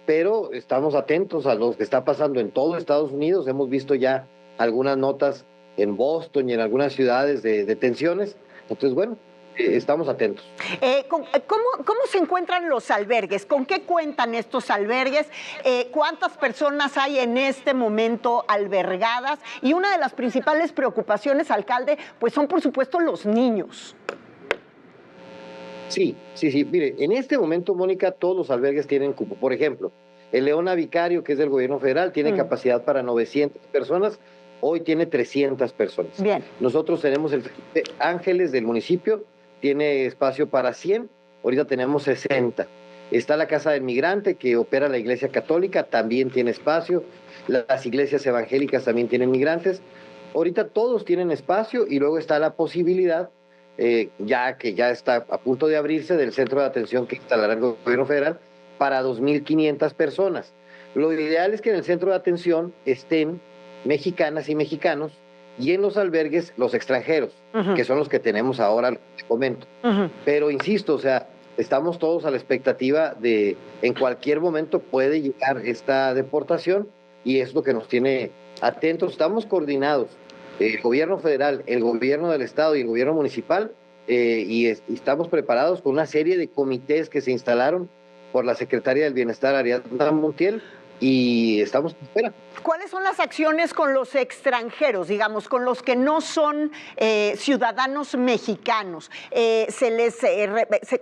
Speaker 3: pero estamos atentos a lo que está pasando en todo Estados Unidos. Hemos visto ya algunas notas en Boston y en algunas ciudades de detenciones. Entonces, bueno, estamos atentos.
Speaker 1: ¿Cómo se encuentran los albergues? ¿Con qué cuentan estos albergues? ¿Cuántas personas hay en este momento albergadas? Y una de las principales preocupaciones, alcalde, pues son por supuesto los niños.
Speaker 3: Sí. Mire, en este momento, Mónica, todos los albergues tienen cupo. Por ejemplo, el Leona Vicario, que es del gobierno federal, tiene capacidad para 900 personas. Hoy tiene 300 personas.
Speaker 1: Bien.
Speaker 3: Nosotros tenemos el Ángeles del municipio, tiene espacio para 100, ahorita tenemos 60. Está la Casa del Migrante, que opera la Iglesia Católica, también tiene espacio. Las iglesias evangélicas también tienen migrantes. Ahorita todos tienen espacio y luego está la posibilidad, ya que ya está a punto de abrirse, del centro de atención que instalará el gobierno federal para 2.500 personas. Lo ideal es que en el centro de atención estén mexicanas y mexicanos, y en los albergues los extranjeros, que son los que tenemos ahora, te comento. Pero insisto, o sea, estamos todos a la expectativa de en cualquier momento puede llegar esta deportación y es lo que nos tiene atentos. Estamos coordinados, el gobierno federal, el gobierno del estado y el gobierno municipal, y estamos preparados con una serie de comités que se instalaron por la secretaria del Bienestar, Ariadna Montiel, y estamos en espera.
Speaker 1: ¿Cuáles son las acciones con los extranjeros, digamos, con los que no son ciudadanos mexicanos?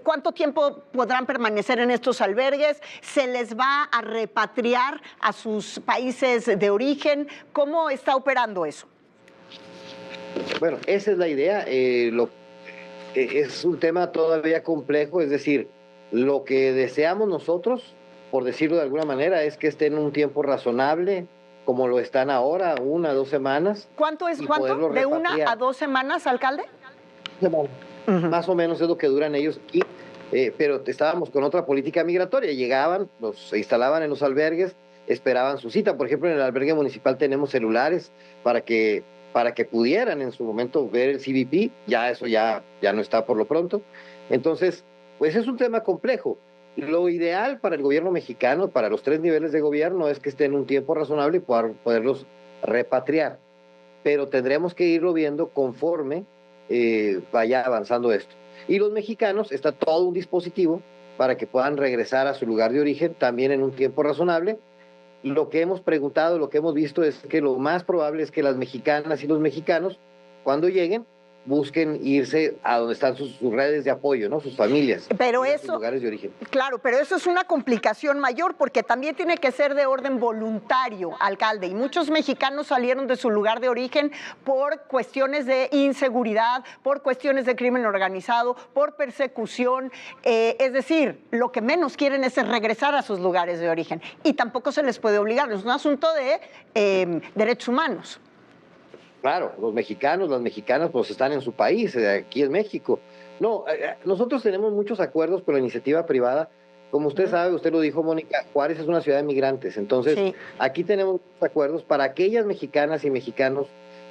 Speaker 1: ¿Cuánto tiempo podrán permanecer en estos albergues? ¿Se les va a repatriar a sus países de origen? ¿Cómo está operando eso?
Speaker 3: Bueno, esa es la idea. Es un tema todavía complejo, es decir, lo que deseamos nosotros, por decirlo de alguna manera, es que estén en un tiempo razonable, como lo están ahora, 1 a 2 semanas.
Speaker 1: ¿Cuánto? ¿De 1 a 2 semanas, alcalde?
Speaker 3: Más o menos es lo que duran ellos aquí, pero estábamos con otra política migratoria. Llegaban, se instalaban en los albergues, esperaban su cita. Por ejemplo, en el albergue municipal tenemos celulares para que para que pudieran en su momento ver el CBP, ya eso ya no está por lo pronto. Entonces, pues es un tema complejo. Lo ideal para el gobierno mexicano, para los 3 niveles de gobierno, es que estén un tiempo razonable y poderlos repatriar. Pero tendremos que irlo viendo conforme vaya avanzando esto. Y los mexicanos, está todo un dispositivo para que puedan regresar a su lugar de origen también en un tiempo razonable. Lo que hemos preguntado, lo que hemos visto es que lo más probable es que las mexicanas y los mexicanos, cuando lleguen, busquen irse a donde están sus redes de apoyo, ¿no? Sus familias, sus lugares de origen.
Speaker 1: Claro, pero eso es una complicación mayor porque también tiene que ser de orden voluntario, alcalde, y muchos mexicanos salieron de su lugar de origen por cuestiones de inseguridad, por cuestiones de crimen organizado, por persecución, es decir, lo que menos quieren es regresar a sus lugares de origen y tampoco se les puede obligar, es un asunto de derechos humanos.
Speaker 3: Claro, los mexicanos, las mexicanas, pues están en su país, aquí en México. No, nosotros tenemos muchos acuerdos con la iniciativa privada. Como usted sabe, usted lo dijo, Mónica, Juárez es una ciudad de migrantes. Entonces, aquí tenemos muchos acuerdos para aquellas mexicanas y mexicanos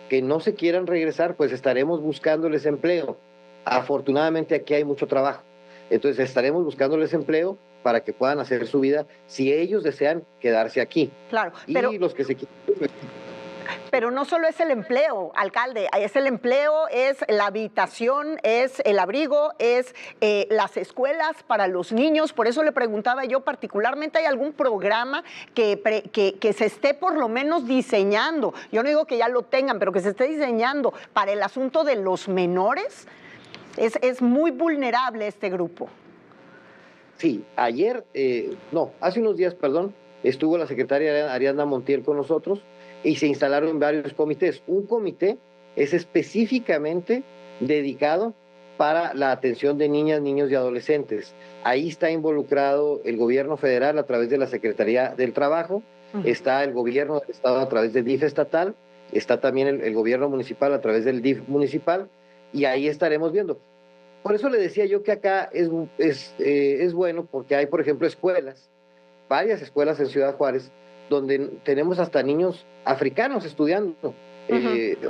Speaker 3: que no se quieran regresar, pues estaremos buscándoles empleo. Afortunadamente aquí hay mucho trabajo. Entonces, estaremos buscándoles empleo para que puedan hacer su vida si ellos desean quedarse aquí.
Speaker 1: Claro,
Speaker 3: y los que se quieren...
Speaker 1: Pero no solo es el empleo, alcalde, es el empleo, es la habitación, es el abrigo, es las escuelas para los niños. Por eso le preguntaba yo particularmente, ¿hay algún programa que se esté por lo menos diseñando? Yo no digo que ya lo tengan, pero que se esté diseñando para el asunto de los menores. Es muy vulnerable este grupo.
Speaker 3: Sí, hace unos días, estuvo la secretaria Ariadna Montiel con nosotros y se instalaron varios comités. Un comité es específicamente dedicado para la atención de niñas, niños y adolescentes. Ahí está involucrado el gobierno federal a través de la Secretaría del Trabajo, está el gobierno del Estado a través del DIF estatal, está también el gobierno municipal a través del DIF municipal, y ahí estaremos viendo. Por eso le decía yo que acá es bueno, porque hay, por ejemplo, varias escuelas en Ciudad Juárez, donde tenemos hasta niños africanos estudiando,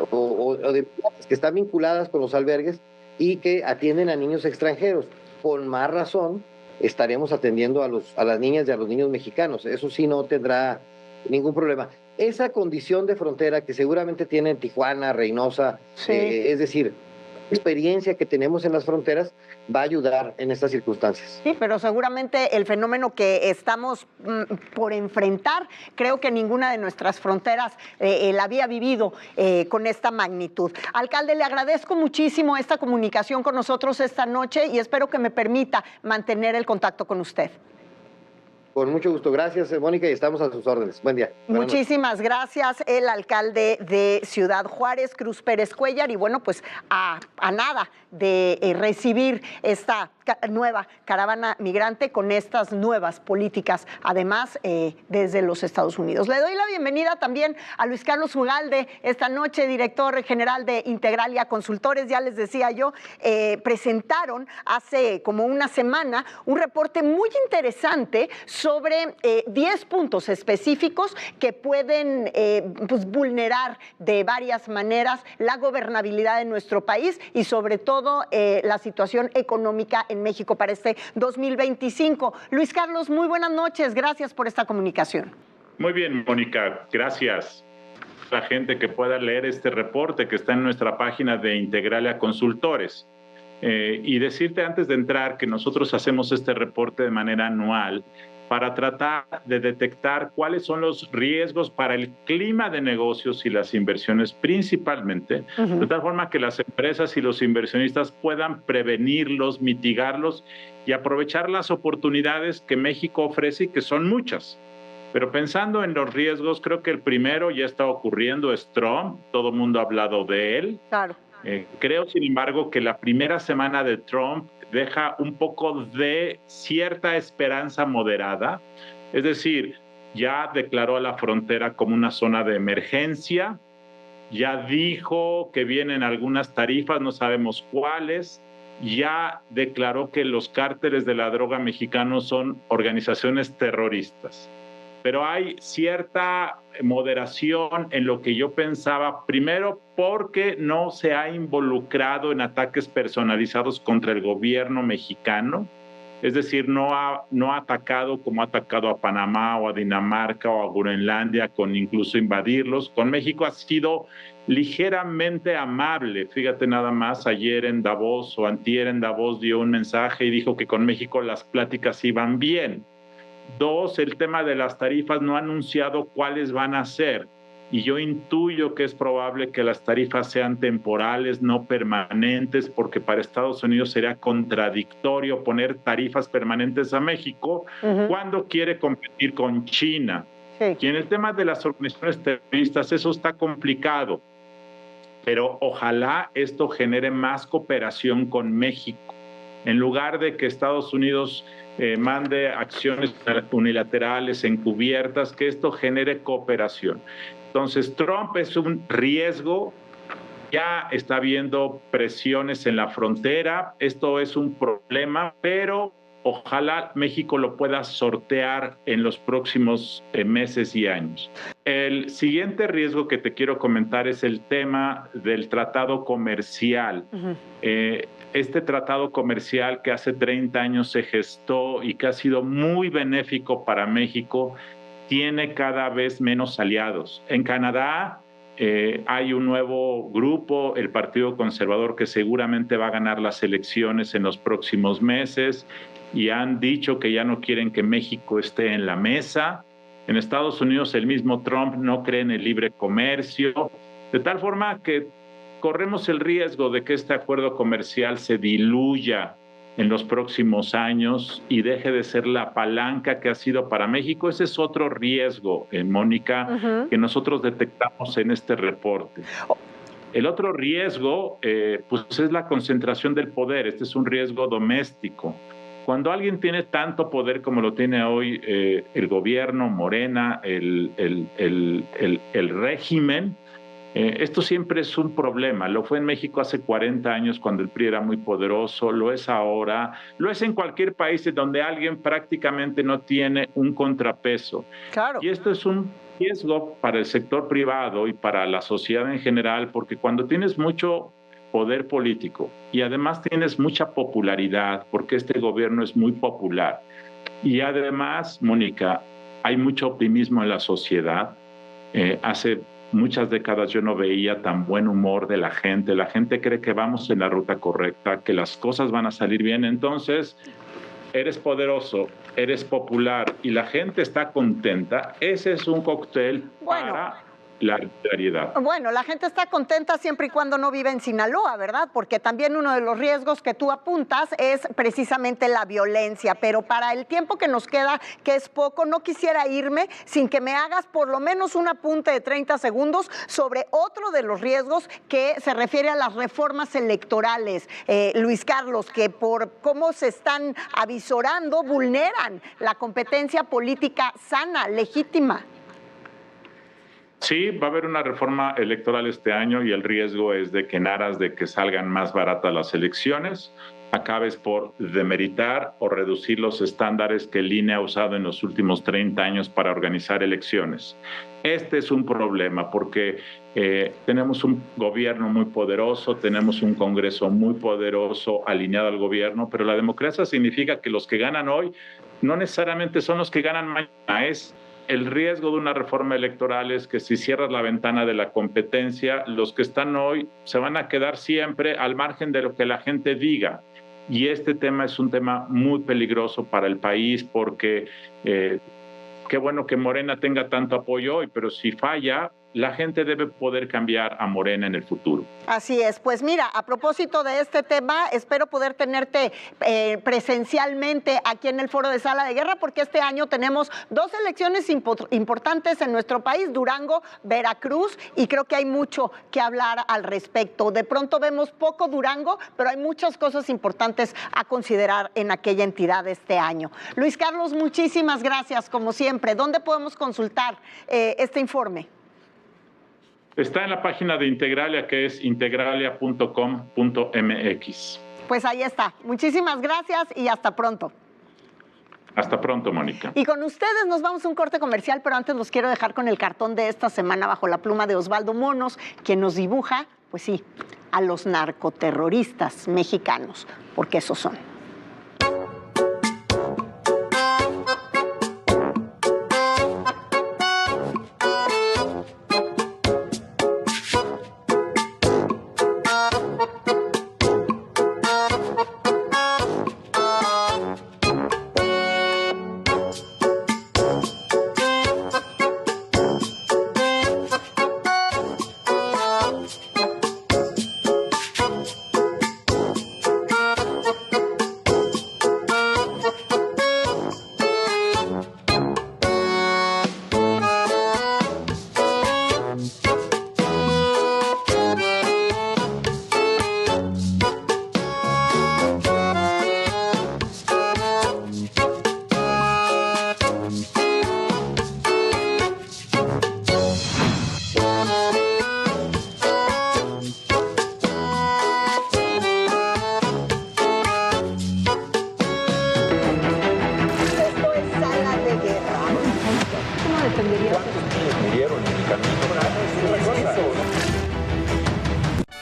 Speaker 3: o de que están vinculadas con los albergues y que atienden a niños extranjeros. Con más razón, estaremos atendiendo a las niñas y a los niños mexicanos. Eso sí no tendrá ningún problema. Esa condición de frontera que seguramente tienen Tijuana, Reynosa, es decir, experiencia que tenemos en las fronteras va a ayudar en estas circunstancias.
Speaker 1: Sí, pero seguramente el fenómeno que estamos por enfrentar, creo que ninguna de nuestras fronteras la había vivido con esta magnitud. Alcalde, le agradezco muchísimo esta comunicación con nosotros esta noche y espero que me permita mantener el contacto con usted.
Speaker 3: Con mucho gusto. Gracias, Mónica, y estamos a sus órdenes. Buen día.
Speaker 1: Muchísimas gracias, el alcalde de Ciudad Juárez, Cruz Pérez Cuellar, y bueno, pues a nada de recibir esta nueva caravana migrante con estas nuevas políticas, además desde los Estados Unidos. Le doy la bienvenida también a Luis Carlos Ugalde, esta noche director general de Integralia Consultores. Ya les decía yo, presentaron hace como una semana un reporte muy interesante sobre 10 puntos específicos que pueden vulnerar de varias maneras la gobernabilidad de nuestro país y sobre todo la situación económica en México para este 2025. Luis Carlos, muy buenas noches. Gracias por esta comunicación.
Speaker 6: Muy bien, Mónica. Gracias. La gente que pueda leer este reporte que está en nuestra página de Integralia Consultores. Y decirte antes de entrar que nosotros hacemos este reporte de manera anual para tratar de detectar cuáles son los riesgos para el clima de negocios y las inversiones principalmente, de tal forma que las empresas y los inversionistas puedan prevenirlos, mitigarlos y aprovechar las oportunidades que México ofrece y que son muchas. Pero pensando en los riesgos, creo que el primero ya está ocurriendo, es Trump, todo el mundo ha hablado de él.
Speaker 1: Claro.
Speaker 6: Creo, sin embargo, que la primera semana de Trump deja un poco de cierta esperanza moderada, es decir, ya declaró a la frontera como una zona de emergencia, ya dijo que vienen algunas tarifas, no sabemos cuáles, ya declaró que los cárteles de la droga mexicanos son organizaciones terroristas. pero hay cierta moderación en lo que yo pensaba, primero porque no se ha involucrado en ataques personalizados contra el gobierno mexicano, es decir, no ha atacado como ha atacado a Panamá o a Dinamarca o a Groenlandia con incluso invadirlos. Con México ha sido ligeramente amable. Fíjate nada más, ayer en Davos o antier en Davos dio un mensaje y dijo que con México las pláticas iban bien. 2, el tema de las tarifas, no ha anunciado cuáles van a ser. Y yo intuyo que es probable que las tarifas sean temporales, no permanentes, porque para Estados Unidos sería contradictorio poner tarifas permanentes a México cuando quiere competir con China. Sí. Y en el tema de las organizaciones terroristas, eso está complicado. Pero ojalá esto genere más cooperación con México. En lugar de que Estados Unidos mande acciones unilaterales encubiertas, que esto genere cooperación. Entonces, Trump es un riesgo, ya está habiendo presiones en la frontera, esto es un problema, pero ojalá México lo pueda sortear en los próximos meses y años. El siguiente riesgo que te quiero comentar es el tema del tratado comercial. Este tratado comercial que hace 30 años se gestó y que ha sido muy benéfico para México, tiene cada vez menos aliados. En Canadá hay un nuevo grupo, el Partido Conservador, que seguramente va a ganar las elecciones en los próximos meses y han dicho que ya no quieren que México esté en la mesa. En Estados Unidos el mismo Trump no cree en el libre comercio, de tal forma que corremos el riesgo de que este acuerdo comercial se diluya en los próximos años y deje de ser la palanca que ha sido para México. Ese es otro riesgo, Mónica, que nosotros detectamos en este reporte. El otro riesgo pues es la concentración del poder. Este es un riesgo doméstico. Cuando alguien tiene tanto poder como lo tiene hoy el gobierno, Morena, el régimen, esto siempre es un problema. Lo fue en México hace 40 años cuando el PRI era muy poderoso, lo es ahora, lo es en cualquier país donde alguien prácticamente no tiene un contrapeso. Claro. Y esto es un riesgo para el sector privado y para la sociedad en general, porque cuando tienes mucho poder político y además tienes mucha popularidad, porque este gobierno es muy popular, y además, Mónica, hay mucho optimismo en la sociedad. Hace muchas décadas yo no veía tan buen humor de la gente cree que vamos en la ruta correcta, que las cosas van a salir bien, entonces eres poderoso, eres popular y la gente está contenta. Ese es un cóctel para la arbitrariedad.
Speaker 1: Bueno, la gente está contenta siempre y cuando no vive en Sinaloa, ¿verdad? Porque también uno de los riesgos que tú apuntas es precisamente la violencia, pero para el tiempo que nos queda, que es poco, no quisiera irme sin que me hagas por lo menos un apunte de 30 segundos sobre otro de los riesgos que se refiere a las reformas electorales, Luis Carlos, que por cómo se están avisorando vulneran la competencia política sana, legítima.
Speaker 6: Sí, va a haber una reforma electoral este año y el riesgo es de que en aras de que salgan más baratas las elecciones, acabes por demeritar o reducir los estándares que el INE ha usado en los últimos 30 años para organizar elecciones. Este es un problema porque tenemos un gobierno muy poderoso, tenemos un Congreso muy poderoso alineado al gobierno, pero la democracia significa que los que ganan hoy no necesariamente son los que ganan mañana. El riesgo de una reforma electoral es que si cierras la ventana de la competencia, los que están hoy se van a quedar siempre al margen de lo que la gente diga. Y este tema es un tema muy peligroso para el país porque qué bueno que Morena tenga tanto apoyo hoy, pero si falla, la gente debe poder cambiar a Morena en el futuro. Así es. Pues mira, a propósito de este tema, espero poder tenerte presencialmente aquí en el Foro de Sala de Guerra, porque este año tenemos dos elecciones importantes en nuestro país, Durango, Veracruz, y creo que hay mucho que hablar al respecto. De pronto vemos poco Durango, pero hay muchas cosas importantes a considerar en aquella entidad este año. Luis Carlos, muchísimas gracias, como siempre. ¿Dónde podemos consultar este informe? Está en la página de Integralia, que es integralia.com.mx. Pues ahí está. Muchísimas gracias y hasta pronto. Hasta pronto, Mónica.
Speaker 1: Y con ustedes nos vamos a un corte comercial, pero antes los quiero dejar con el cartón de esta semana bajo la pluma de Osvaldo Monos, quien nos dibuja, pues sí, a los narcoterroristas mexicanos, porque esos son.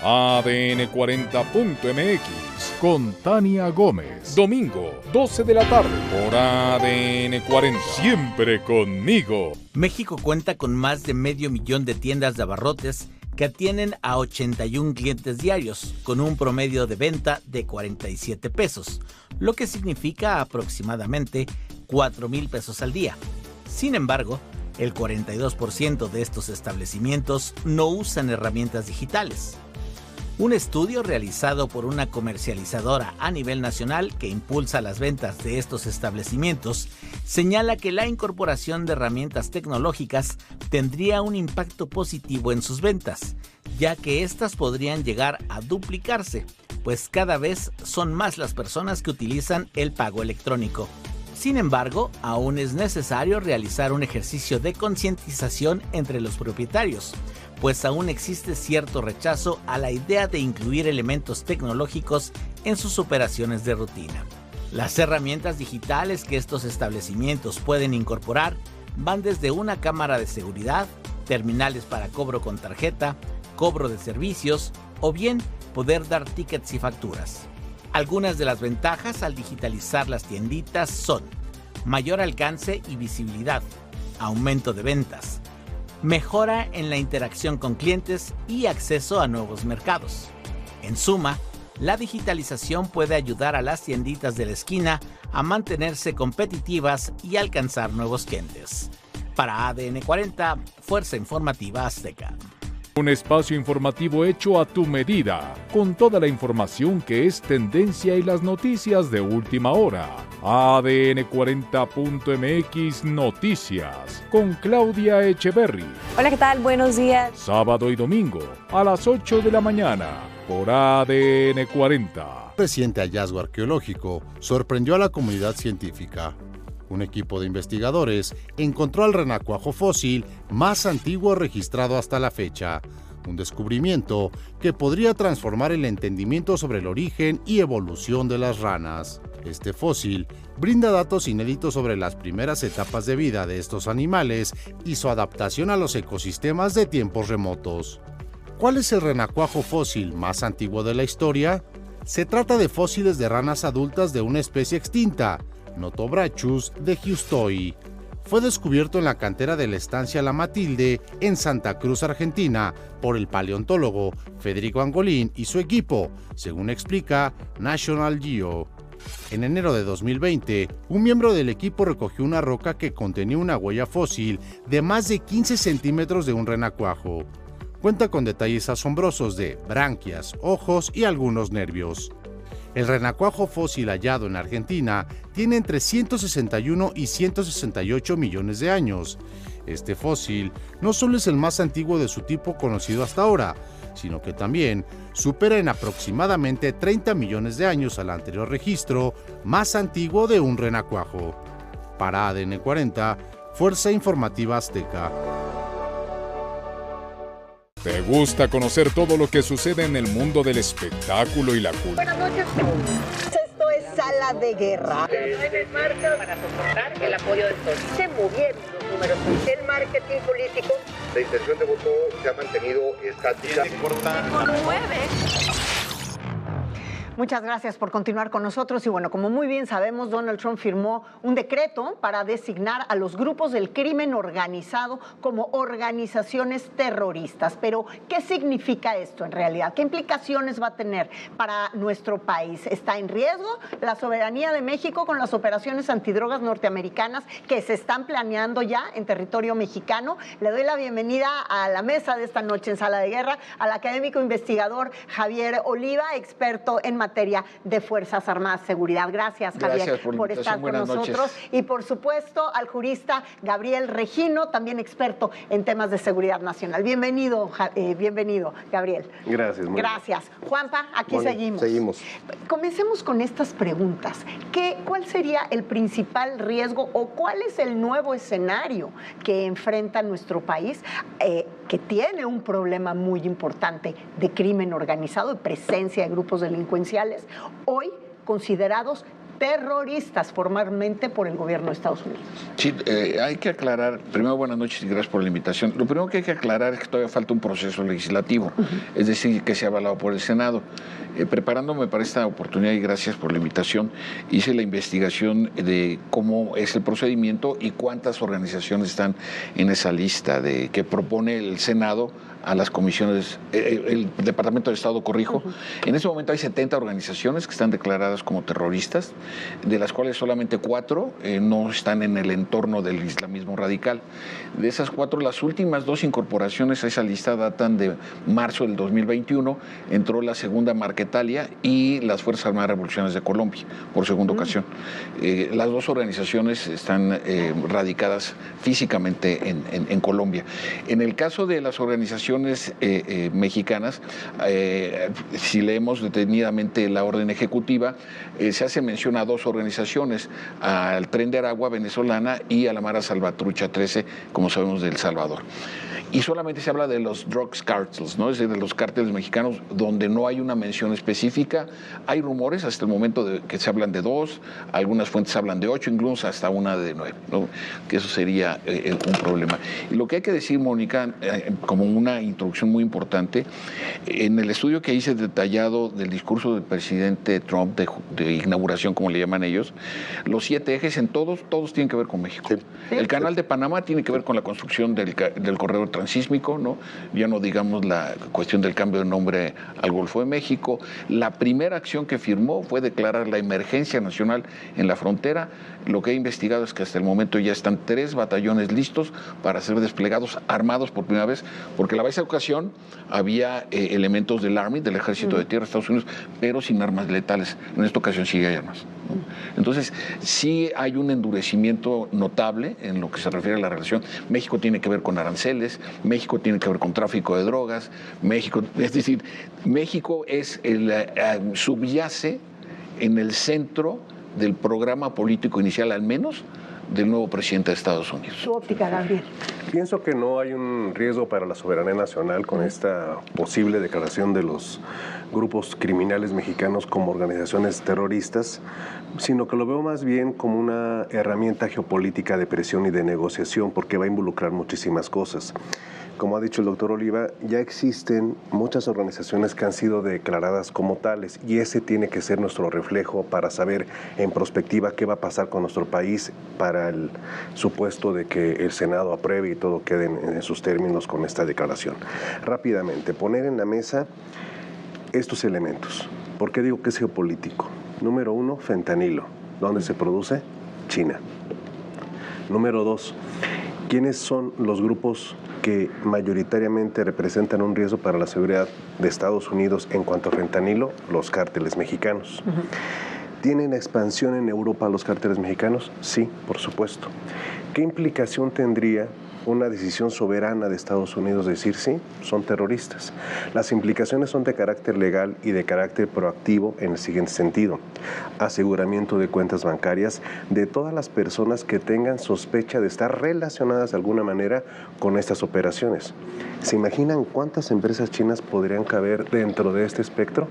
Speaker 21: ADN 40.mx con Tania Gómez. Domingo, 12 de la tarde, por ADN 40. Siempre conmigo.
Speaker 22: México cuenta con más de 500,000 de tiendas de abarrotes que atienden a 81 clientes diarios, con un promedio de venta de 47 pesos, lo que significa aproximadamente 4,000 pesos al día. Sin embargo, el 42% de estos establecimientos no usan herramientas digitales. Un estudio realizado por una comercializadora a nivel nacional que impulsa las ventas de estos establecimientos señala que la incorporación de herramientas tecnológicas tendría un impacto positivo en sus ventas, ya que éstas podrían llegar a duplicarse, pues cada vez son más las personas que utilizan el pago electrónico. Sin embargo, aún es necesario realizar un ejercicio de concientización entre los propietarios, pues aún existe cierto rechazo a la idea de incluir elementos tecnológicos en sus operaciones de rutina. Las herramientas digitales que estos establecimientos pueden incorporar van desde una cámara de seguridad, terminales para cobro con tarjeta, cobro de servicios o bien poder dar tickets y facturas. Algunas de las ventajas al digitalizar las tienditas son mayor alcance y visibilidad, aumento de ventas, mejora en la interacción con clientes y acceso a nuevos mercados. En suma, la digitalización puede ayudar a las tienditas de la esquina a mantenerse competitivas y alcanzar nuevos clientes. Para ADN 40, Fuerza Informativa Azteca.
Speaker 21: Un espacio informativo hecho a tu medida, con toda la información que es tendencia y las noticias de última hora. ADN 40.mx Noticias, con Claudia Echeverry.
Speaker 23: Hola, ¿qué tal? Buenos días.
Speaker 21: Sábado y domingo, a las 8 de la mañana, por ADN 40.
Speaker 24: Reciente hallazgo arqueológico sorprendió a la comunidad científica. Un equipo de investigadores encontró el renacuajo fósil más antiguo registrado hasta la fecha, un descubrimiento que podría transformar el entendimiento sobre el origen y evolución de las ranas. Este fósil brinda datos inéditos sobre las primeras etapas de vida de estos animales y su adaptación a los ecosistemas de tiempos remotos. ¿Cuál es el renacuajo fósil más antiguo de la historia? Se trata de fósiles de ranas adultas de una especie extinta, Notobrachus de Giustoi. Fue descubierto en la cantera de la estancia La Matilde en Santa Cruz, Argentina, por el paleontólogo Federico Angolín y su equipo, según explica National Geo. En enero de 2020, un miembro del equipo recogió una roca que contenía una huella fósil de más de 15 centímetros de un renacuajo. Cuenta con detalles asombrosos de branquias, ojos y algunos nervios. El renacuajo fósil hallado en Argentina tiene entre 161 y 168 millones de años. Este fósil no solo es el más antiguo de su tipo conocido hasta ahora, sino que también supera en aproximadamente 30 millones de años al anterior registro más antiguo de un renacuajo. Para ADN 40, Fuerza Informativa Azteca.
Speaker 21: ¿Te gusta conocer todo lo que sucede en el mundo del espectáculo y la cultura?
Speaker 1: Buenas noches. Esto es Sala de Guerra.
Speaker 7: Para soportar el apoyo del sol.
Speaker 1: Se movieron los números. El marketing político.
Speaker 19: La intención de voto se ha mantenido estática.
Speaker 1: Muchas gracias por continuar con nosotros. Y bueno, como muy bien sabemos, Donald Trump firmó un decreto para designar a los grupos del crimen organizado como organizaciones terroristas. Pero, ¿qué significa esto en realidad? ¿Qué implicaciones va a tener para nuestro país? ¿Está en riesgo la soberanía de México con las operaciones antidrogas norteamericanas que se están planeando ya en territorio mexicano? Le doy la bienvenida a la mesa de esta noche en Sala de Guerra al académico investigador Javier Oliva, experto en materia de Fuerzas Armadas, seguridad. Gracias, Javier, por estar con nosotros. Y por supuesto al jurista Gabriel Regino, también experto en temas de seguridad nacional. Bienvenido, Gabriel.
Speaker 8: Gracias.
Speaker 1: Gracias. Juanpa, aquí seguimos. Comencemos con estas preguntas. ¿Cuál sería el principal riesgo o cuál es el nuevo escenario que enfrenta nuestro país, que tiene un problema muy importante de crimen organizado y presencia de grupos delincuenciales, hoy considerados terroristas formalmente por el gobierno de Estados Unidos?
Speaker 9: Sí, hay que aclarar, primero buenas noches y gracias por la invitación. Lo primero que hay que aclarar es que todavía falta un proceso legislativo, es decir, que se ha avalado por el Senado. Preparándome para esta oportunidad y gracias por la invitación, hice la investigación de cómo es el procedimiento y cuántas organizaciones están en esa lista que propone el Senado a las comisiones, el Departamento de Estado, corrijo. En ese momento hay 70 organizaciones que están declaradas como terroristas, de las cuales solamente 4 no están en el entorno del islamismo radical. De esas 4, las últimas 2 incorporaciones a esa lista datan de marzo del 2021, entró la segunda Marquetalia y las Fuerzas Armadas Revolucionarias de Colombia, por segunda ocasión. Las 2 organizaciones están radicadas físicamente en Colombia. En el caso de las organizaciones mexicanas, si leemos detenidamente la orden ejecutiva, se hace mención a 2 organizaciones, al Tren de Aragua venezolana y a la Mara Salvatrucha 13, como sabemos, de El Salvador. Y solamente se habla de los drugs cartels, ¿no? Es decir, de los cárteles mexicanos, donde no hay una mención específica. Hay rumores hasta el momento de que se hablan de 2, algunas fuentes hablan de 8, incluso hasta una de 9, ¿no? Que eso sería un problema. Y lo que hay que decir, Mónica, como una introducción muy importante, en el estudio que hice detallado del discurso del presidente Trump de inauguración, como le llaman ellos, los 7 ejes en todos tienen que ver con México. Sí. El Canal de Panamá tiene que ver con la construcción del corredor transísmico, ¿no? Ya no digamos la cuestión del cambio de nombre al Golfo de México. La primera acción que firmó fue declarar la emergencia nacional en la frontera. Lo que he investigado es que hasta el momento ya están 3 batallones listos para ser desplegados, armados por primera vez, porque la vez de ocasión había elementos del Army, del Ejército de Tierra de Estados Unidos, pero sin armas letales. En esta ocasión sí hay armas, ¿no? Entonces, sí hay un endurecimiento notable en lo que se refiere a la relación. México tiene que ver con aranceles, México tiene que ver con tráfico de drogas, México es subyace en el centro del programa político inicial, al menos, del nuevo presidente de Estados Unidos.
Speaker 1: Su óptica, Gabriel.
Speaker 8: Pienso que no hay un riesgo para la soberanía nacional con esta posible declaración de los grupos criminales mexicanos como organizaciones terroristas, sino que lo veo más bien como una herramienta geopolítica de presión y de negociación, porque va a involucrar muchísimas cosas. Como ha dicho el doctor Oliva, ya existen muchas organizaciones que han sido declaradas como tales y ese tiene que ser nuestro reflejo para saber en prospectiva qué va a pasar con nuestro país para el supuesto de que el Senado apruebe y todo quede en sus términos con esta declaración. Rápidamente, poner en la mesa estos elementos. ¿Por qué digo que es geopolítico? Número 1, fentanilo. ¿Dónde se produce? China. Número 2, ¿quiénes son los grupos que mayoritariamente representan un riesgo para la seguridad de Estados Unidos en cuanto a fentanilo? Los cárteles mexicanos. ¿Tienen expansión en Europa los cárteles mexicanos? Sí, por supuesto. ¿Qué implicación tendría una decisión soberana de Estados Unidos de decir sí, son terroristas. Las implicaciones son de carácter legal y de carácter proactivo en el siguiente sentido: aseguramiento de cuentas bancarias de todas las personas que tengan sospecha de estar relacionadas de alguna manera con estas operaciones. ¿Se imaginan cuántas empresas chinas podrían caber dentro de este espectro?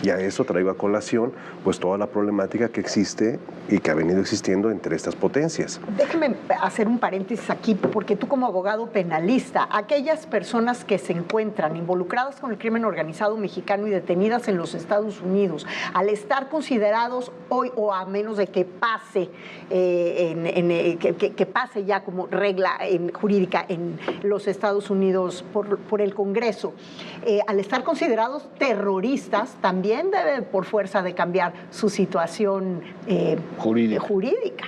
Speaker 8: Y a eso traigo a colación pues toda la problemática que existe y que ha venido existiendo entre estas potencias.
Speaker 1: Déjeme hacer un paréntesis aquí, porque tú como abogado penalista, aquellas personas que se encuentran involucradas con el crimen organizado mexicano y detenidas en los Estados Unidos, al estar considerados hoy, o a menos de que pase, que pase ya como regla jurídica en los Estados Unidos por el Congreso, al estar considerados terroristas, también debe por fuerza de cambiar su situación jurídica.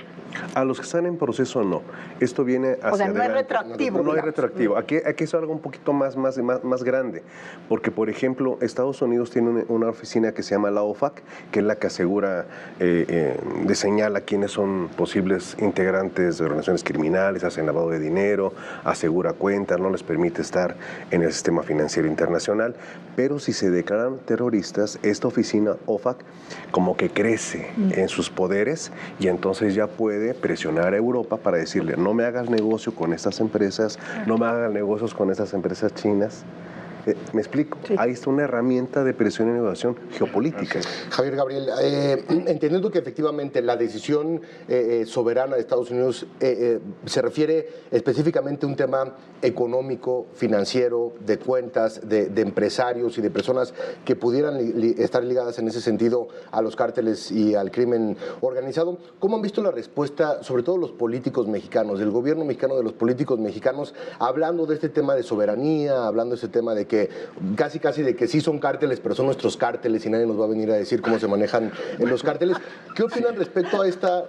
Speaker 8: A los que están en proceso no. Esto viene hacia
Speaker 1: o sea, no
Speaker 8: adelante.
Speaker 1: Es retroactivo.
Speaker 8: No es retroactivo. Aquí es algo un poquito más grande. Porque, por ejemplo, Estados Unidos tiene una oficina que se llama la OFAC, que es la que asegura, señala quiénes son posibles integrantes de organizaciones criminales, hacen lavado de dinero, asegura cuentas, no les permite estar en el sistema financiero internacional. Pero si se declaran terroristas, esta oficina OFAC como que crece en sus poderes y entonces ya puede presionar a Europa para decirle: no me hagas negocio con estas empresas, no me hagas negocios con estas empresas chinas. ¿Me explico? Sí. Ahí está una herramienta de presión y negociación geopolítica.
Speaker 19: Javier Gabriel, entendiendo que efectivamente la decisión soberana de Estados Unidos se refiere específicamente a un tema económico, financiero, de cuentas, de empresarios y de personas que pudieran estar ligadas en ese sentido a los cárteles y al crimen organizado, ¿cómo han visto la respuesta, sobre todo los políticos mexicanos, del gobierno mexicano, de los políticos mexicanos, hablando de este tema de soberanía, hablando de este tema de que casi de que sí son cárteles, pero son nuestros cárteles y nadie nos va a venir a decir cómo se manejan los cárteles? ¿Qué opinan respecto a esta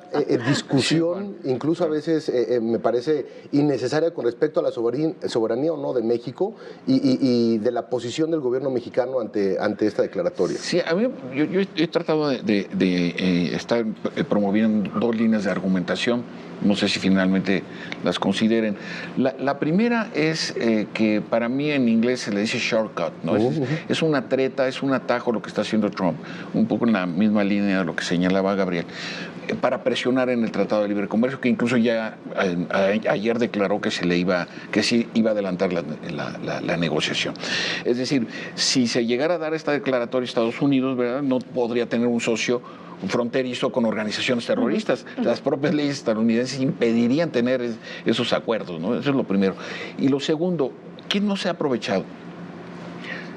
Speaker 19: discusión, incluso a veces me parece innecesaria, con respecto a la soberanía o no de México y de la posición del gobierno mexicano ante esta declaratoria?
Speaker 9: Sí, a mí yo he tratado de estar promoviendo dos líneas de argumentación. No sé si finalmente las consideren. La primera es que para mí en inglés se le dice shortcut, ¿no? Es una treta, es un atajo lo que está haciendo Trump, un poco en la misma línea de lo que señalaba Gabriel, para presionar en el Tratado de Libre Comercio, que incluso ya ayer declaró que sí iba a adelantar la negociación. Es decir, si se llegara a dar esta declaratoria a Estados Unidos, ¿verdad?, no podría tener un socio fronterizo con organizaciones terroristas. Las propias leyes estadounidenses impedirían tener esos acuerdos, ¿no? Eso es lo primero. Y lo segundo, ¿quién no se ha aprovechado?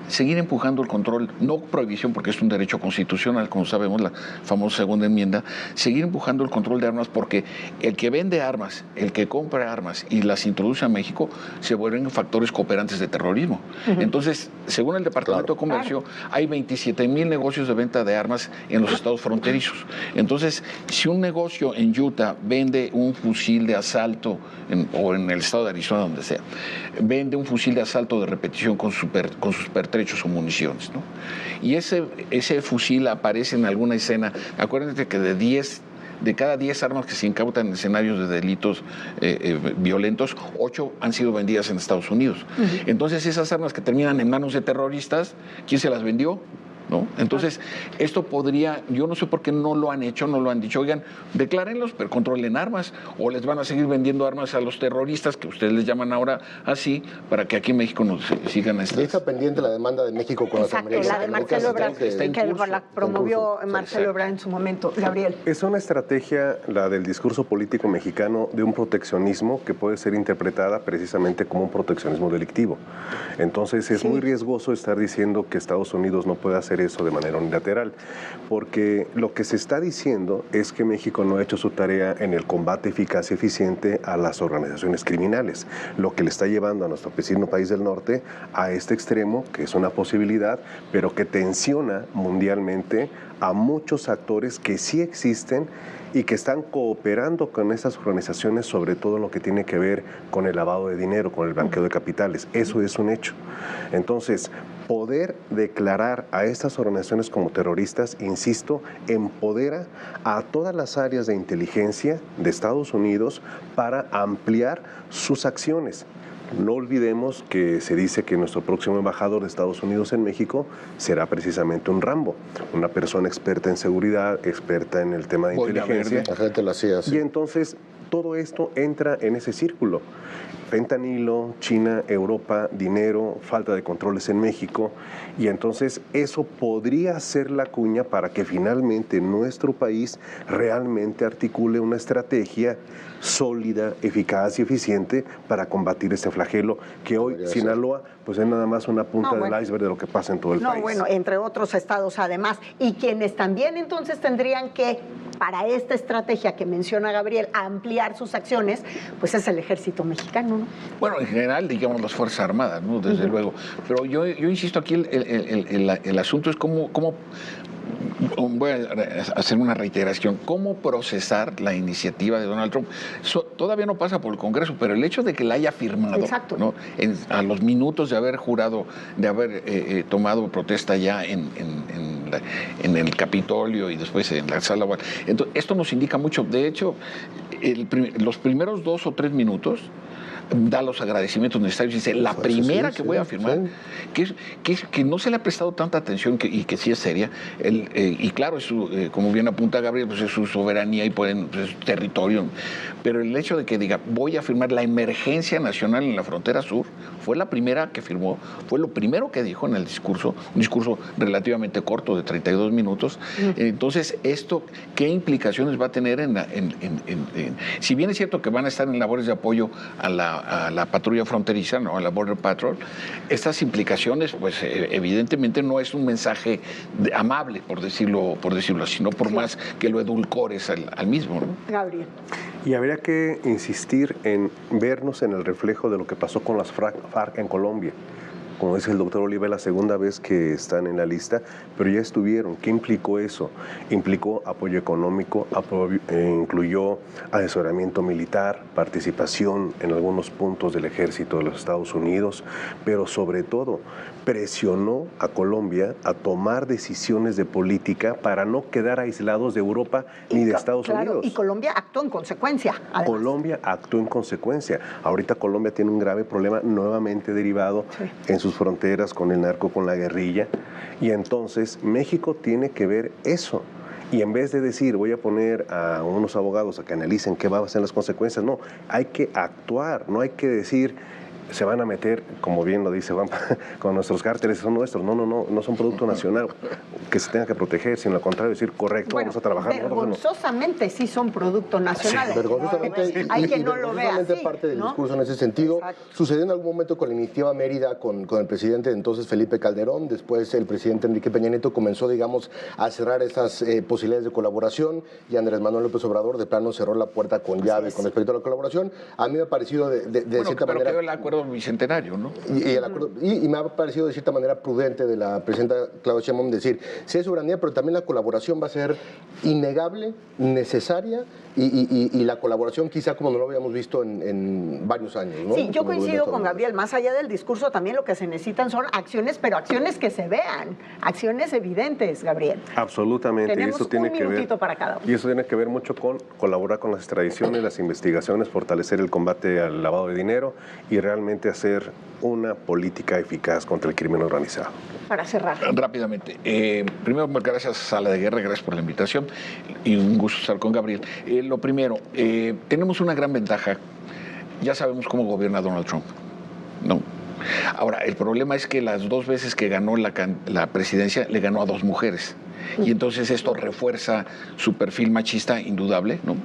Speaker 9: Seguir empujando el control, no prohibición porque es un derecho constitucional, como sabemos, la famosa segunda enmienda, seguir empujando el control de armas, porque el que vende armas, el que compra armas y las introduce a México, se vuelven factores cooperantes de terrorismo. Entonces, según el Departamento de Comercio, hay 27,000 negocios de venta de armas en los estados fronterizos. Entonces, si un negocio en Utah vende un fusil de asalto, o en el estado de Arizona, donde sea, vende un fusil de asalto de repetición con sus pertrechos o municiones, ¿no? Y ese fusil aparece en alguna escena. Acuérdense que de cada 10 armas que se incautan en escenarios de delitos violentos, 8 han sido vendidas en Estados Unidos. Entonces, esas armas que terminan en manos de terroristas, ¿quién se las vendió? ¿No? Entonces, esto podría, yo no sé por qué no lo han hecho, no lo han dicho: oigan, declárenlos, pero controlen armas, o les van a seguir vendiendo armas a los terroristas, que ustedes les llaman ahora así, para que aquí en México nos sigan estas.
Speaker 19: Ya está pendiente la demanda de México con las americanas.
Speaker 1: La de Marcelo Ebrard, que la promovió Marcelo Ebrard en su momento. Gabriel.
Speaker 8: Es una estrategia, la del discurso político mexicano, de un proteccionismo que puede ser interpretada precisamente como un proteccionismo delictivo. Entonces, es muy riesgoso estar diciendo que Estados Unidos no puede hacer eso de manera unilateral, porque lo que se está diciendo es que México no ha hecho su tarea en el combate eficaz y eficiente a las organizaciones criminales, lo que le está llevando a nuestro vecino país del norte a este extremo, que es una posibilidad, pero que tensiona mundialmente a muchos actores que sí existen y que están cooperando con estas organizaciones, sobre todo en lo que tiene que ver con el lavado de dinero, con el blanqueo de capitales. Eso es un hecho. Entonces, poder declarar a estas organizaciones como terroristas, insisto, empodera a todas las áreas de inteligencia de Estados Unidos para ampliar sus acciones. No olvidemos que se dice que nuestro próximo embajador de Estados Unidos en México será precisamente un Rambo, una persona experta en seguridad, experta en el tema de inteligencia.
Speaker 19: La gente lo hacía así.
Speaker 8: Y entonces todo esto entra en ese círculo. Fentanilo, China, Europa, dinero, falta de controles en México, y entonces eso podría ser la cuña para que finalmente nuestro país realmente articule una estrategia sólida, eficaz y eficiente para combatir este flagelo que hoy Sinaloa pues es nada más una punta del iceberg de lo que pasa en todo el país.
Speaker 1: Bueno, entre otros estados además, y quienes también entonces tendrían que, para esta estrategia que menciona Gabriel, ampliar sus acciones, pues es el ejército mexicano, ¿no?
Speaker 9: Bueno, en general, digamos, las Fuerzas Armadas, ¿no? Desde luego. Pero yo insisto aquí, el asunto es cómo voy a hacer una reiteración, cómo procesar la iniciativa de Donald Trump. Todavía no pasa por el Congreso, pero el hecho de que la haya firmado, ¿no? A los minutos de haber jurado, de haber tomado protesta ya en el Capitolio y después en la sala. Entonces, esto nos indica mucho. De hecho, los primeros 2 o 3 minutos da los agradecimientos necesarios. Dice, la primera que voy a firmar, que no se le ha prestado tanta atención y que sí es seria, y claro, como bien apunta Gabriel, pues es su soberanía y pues, es su territorio, pero el hecho de que diga, voy a firmar la emergencia nacional en la frontera sur, fue la primera que firmó, fue lo primero que dijo en el discurso, un discurso relativamente corto de 32 minutos. Entonces, esto, ¿qué implicaciones va a tener si bien es cierto que van a estar en labores de apoyo a la patrulla fronteriza, ¿no? A la Border Patrol, estas implicaciones, pues evidentemente no es un mensaje amable, por decirlo así, no por más que lo edulcores al mismo, ¿no?
Speaker 1: Gabriel.
Speaker 8: Y habría que insistir en vernos en el reflejo de lo que pasó con las FARC en Colombia. Como dice el doctor Oliva, es la segunda vez que están en la lista, pero ya estuvieron. ¿Qué implicó eso? Implicó apoyo económico, incluyó asesoramiento militar, participación en algunos puntos del ejército de los Estados Unidos, pero sobre todo presionó a Colombia a tomar decisiones de política para no quedar aislados de Europa ni de Estados Unidos.
Speaker 1: Y Colombia actuó en consecuencia. Además.
Speaker 8: Colombia actuó en consecuencia. Ahorita Colombia tiene un grave problema nuevamente derivado en sus fronteras con el narco, con la guerrilla, y entonces México tiene que ver eso. Y en vez de decir, voy a poner a unos abogados a que analicen qué van a ser las consecuencias, no, hay que actuar, no hay que decir, se van a meter, como bien lo dice Juan, con nuestros cárteles, son nuestros. No son producto nacional que se tenga que proteger, sino al contrario, decir, correcto, vamos a trabajar.
Speaker 1: Vergonzosamente sí son producto nacional.
Speaker 19: Sí, vergonzosamente,
Speaker 1: hay quien no lo vea así,
Speaker 19: parte del discurso en ese sentido. Exacto. Sucedió en algún momento con la iniciativa Mérida, con el presidente entonces Felipe Calderón. Después el presidente Enrique Peña Nieto comenzó, digamos, a cerrar esas posibilidades de colaboración, y Andrés Manuel López Obrador de plano cerró la puerta con llave con respecto a la colaboración. A mí me ha parecido de cierta manera...
Speaker 9: Quedó el acuerdo bicentenario, ¿no?
Speaker 19: Y me ha parecido de cierta manera prudente de la presidenta Claudia Sheinbaum decir, sí hay soberanía, pero también la colaboración va a ser innegable, necesaria, y la colaboración quizá como no lo habíamos visto en varios años, ¿no?
Speaker 1: Sí, yo coincido con Gabriel, más allá del discurso también lo que se necesitan son acciones, pero acciones que se vean, acciones evidentes, Gabriel.
Speaker 8: Absolutamente.
Speaker 1: Tenemos un minutito para cada uno.
Speaker 8: Y eso tiene que ver mucho con colaborar con las extradiciones, las investigaciones, fortalecer el combate al lavado de dinero y realmente hacer una política eficaz contra el crimen organizado.
Speaker 1: Para cerrar.
Speaker 9: Rápidamente. Primero, gracias a Sala de Guerra, gracias por la invitación y un gusto estar con Gabriel. Lo primero, tenemos una gran ventaja. Ya sabemos cómo gobierna Donald Trump, ¿no? Ahora, el problema es que las 2 veces que ganó la presidencia, le ganó a 2 mujeres. Y entonces esto refuerza su perfil machista indudable, ¿no?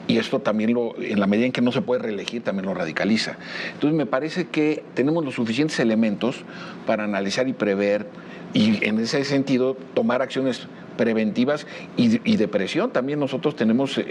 Speaker 9: Y esto también, en la medida en que no se puede reelegir, también lo radicaliza. Entonces me parece que tenemos los suficientes elementos para analizar y prever, y en ese sentido tomar acciones preventivas y de presión. También nosotros tenemos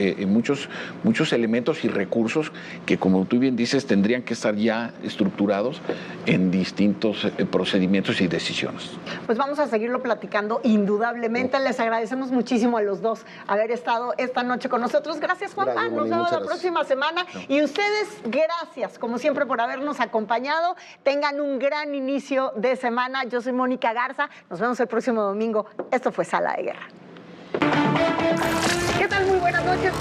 Speaker 9: muchos elementos y recursos que, como tú bien dices, tendrían que estar ya estructurados en distintos procedimientos y decisiones.
Speaker 1: Pues vamos a seguirlo platicando indudablemente. Les agradecemos muchísimo a los dos haber estado esta noche con nosotros. Gracias, Juanpa.
Speaker 19: Gracias,
Speaker 1: Nos vemos la próxima semana. Y ustedes, gracias, como siempre, por habernos acompañado. Tengan un gran inicio de semana. Yo soy Mónica Garza. Nos vemos el próximo domingo. Esto fue Sala de Guerra. ¿Qué tal? Muy buenas noches.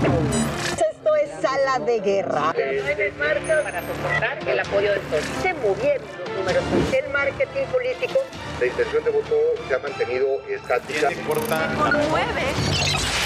Speaker 1: Esto es Sala de Guerra.
Speaker 7: 9 marcas para soportar el apoyo del sol.
Speaker 1: Se movieron los números. El marketing político.
Speaker 19: La intención de voto se ha mantenido estática.
Speaker 18: Con 9.